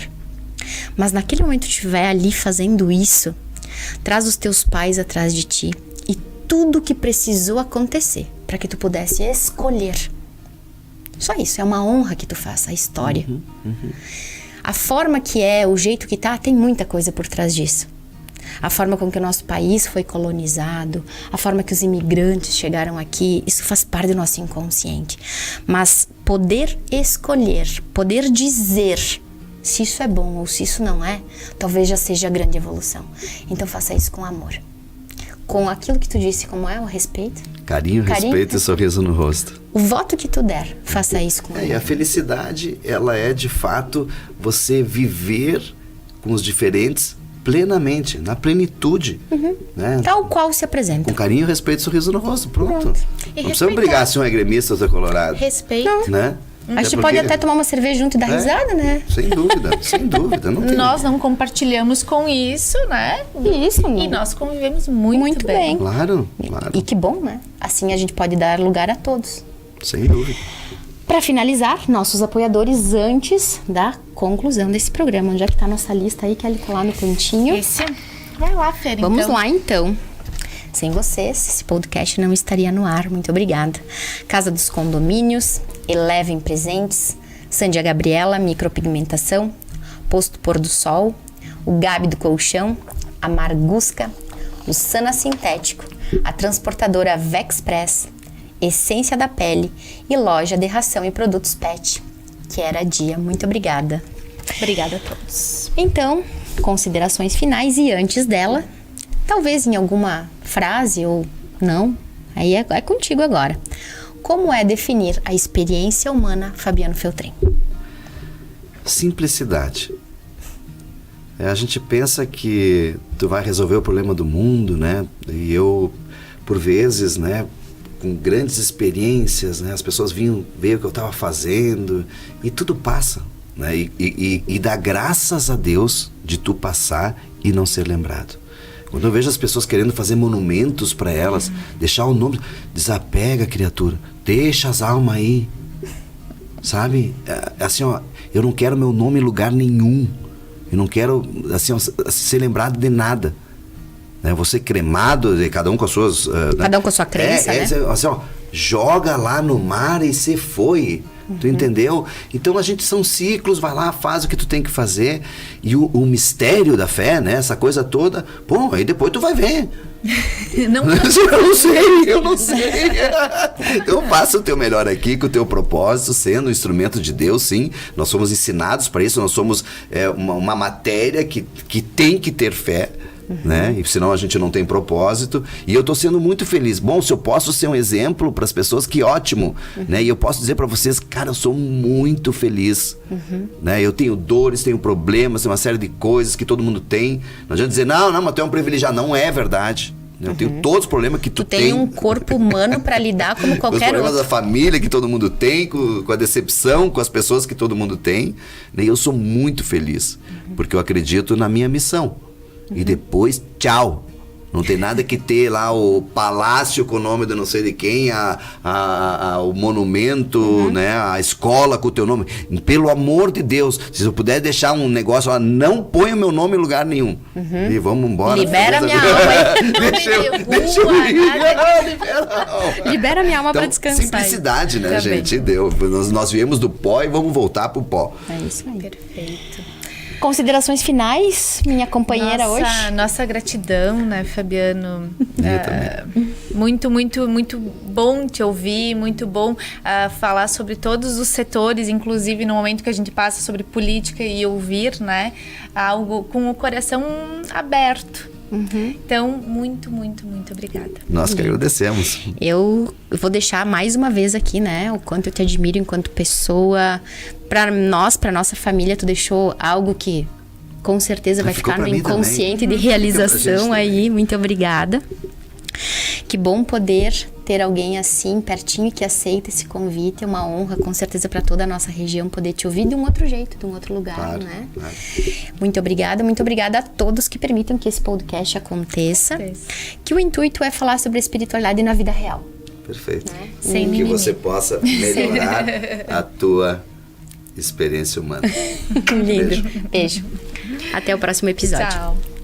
Mas naquele momento que estiver ali fazendo isso, traz os teus pais atrás de ti e tudo que precisou acontecer para que tu pudesse escolher. Só isso, é uma honra que tu faça a história. A forma que é, o jeito que tá, tem muita coisa por trás disso. A forma com que o nosso país foi colonizado, a forma que os imigrantes chegaram aqui, isso faz parte do nosso inconsciente. Mas poder escolher, poder dizer se isso é bom ou se isso não é, talvez já seja a grande evolução. Então faça isso com amor. Com aquilo que tu disse, como é o respeito. Carinho, respeito e sorriso no rosto. O voto que tu der, faça isso com amor. E a felicidade, ela é de fato você viver com os diferentes plenamente, na plenitude. Né? Tal qual se apresenta. Com carinho, respeito e sorriso no rosto. Pronto. Não precisa brigar se um é gremista ou se é colorado. Respeito. Né? A gente pode até tomar uma cerveja junto e dar risada, né? Sem dúvida, sem dúvida. Não tem... Nós não compartilhamos com isso, né? Isso. E nós convivemos muito bem. Claro, claro. E que bom, né? Assim a gente pode dar lugar a todos. Sem dúvida. Para finalizar, nossos apoiadores antes da conclusão desse programa. Onde é que tá a nossa lista aí, que ele tá lá no cantinho? Esse. Vai lá, Fer, então. Vamos lá, então. Sem vocês, esse podcast não estaria no ar. Muito obrigada. Casa dos Condomínios, Eleven Presentes, Sandia Gabriela, Micropigmentação, Posto Pôr do Sol, o Gabi do Colchão, a Margusca, o Sana Sintético, a transportadora Vexpress, Essência da Pele e Loja de Ração e Produtos Pet, que era dia. Muito obrigada. Obrigada a todos. Então, considerações finais e antes dela, talvez em alguma frase ou não, aí é contigo agora. Como é definir a experiência humana, Fabiano Feltrin? Simplicidade. A gente pensa que tu vai resolver o problema do mundo, né? E eu, por vezes, né, com grandes experiências, né, as pessoas vinham ver o que eu estava fazendo e tudo passa, né? E dá graças a Deus de tu passar e não ser lembrado. Quando eu vejo as pessoas querendo fazer monumentos para elas, deixar o nome, desapega, criatura, deixa as almas aí, sabe? Assim, ó, eu não quero meu nome em lugar nenhum, eu não quero, assim, ó, ser lembrado de nada, né? Vou ser cremado, cada um com as suas... Cada um com a sua crença, né? Assim, ó, joga lá no mar e você foi, Tu entendeu? Então a gente são ciclos, vai lá, faz o que tu tem que fazer. E o mistério da fé, né? Essa coisa toda, bom, aí depois tu vai ver. Não, Eu não sei. Então faça o teu melhor aqui com o teu propósito, sendo um instrumento de Deus, sim. Nós somos ensinados para isso, nós somos uma matéria que tem que ter fé. Né? E senão a gente não tem propósito. E eu tô sendo muito feliz. Bom, se eu posso ser um exemplo para as pessoas, que ótimo, né? E eu posso dizer para vocês, cara, eu sou muito feliz, né? Eu tenho dores, tenho problemas, tenho uma série de coisas que todo mundo tem. Não adianta dizer, não, mas tu é um privilegiado. Não é verdade. Eu tenho todos os problemas que tu tem. Tu tem um corpo humano para lidar como qualquer outro. Os problemas da família que todo mundo tem, com a decepção, com as pessoas que todo mundo tem, né? E eu sou muito feliz, porque eu acredito na minha missão. E depois, tchau. Não tem nada que ter lá o palácio com o nome de não sei de quem, o monumento, né, a escola com o teu nome. Pelo amor de Deus, se eu puder deixar um negócio lá, não põe o meu nome em lugar nenhum. E vamos embora. Libera minha alma. Deixa eu ir. Libera minha alma Então, para descansar. Simplicidade, né, Também. gente? Deu. Nós viemos do pó e vamos voltar pro pó. É isso aí. Perfeito. Considerações finais, minha companheira hoje? Nossa gratidão, né, Fabiano? Eu também. Muito, muito, muito bom te ouvir, muito bom falar sobre todos os setores, inclusive no momento que a gente passa sobre política e ouvir, né, algo com o coração aberto. Então, muito, muito, muito obrigada. Nós que agradecemos. Eu vou deixar mais uma vez aqui, né, o quanto eu te admiro enquanto pessoa. Pra nossa família, tu deixou algo que com certeza vai Ficou ficar no pra mim inconsciente também. de realização Fica pra gente aí. Muito obrigada. Que bom poder ter alguém assim, pertinho, que aceita esse convite. É uma honra, com certeza, para toda a nossa região poder te ouvir de um outro jeito, de um outro lugar, Claro, né? claro. Muito obrigada a todos que permitam que esse podcast aconteça. Que o intuito é falar sobre a espiritualidade na vida real. Perfeito. Sem que mimimi. você possa melhorar a tua experiência humana. Lindo. Beijo. Até o próximo episódio. Tchau.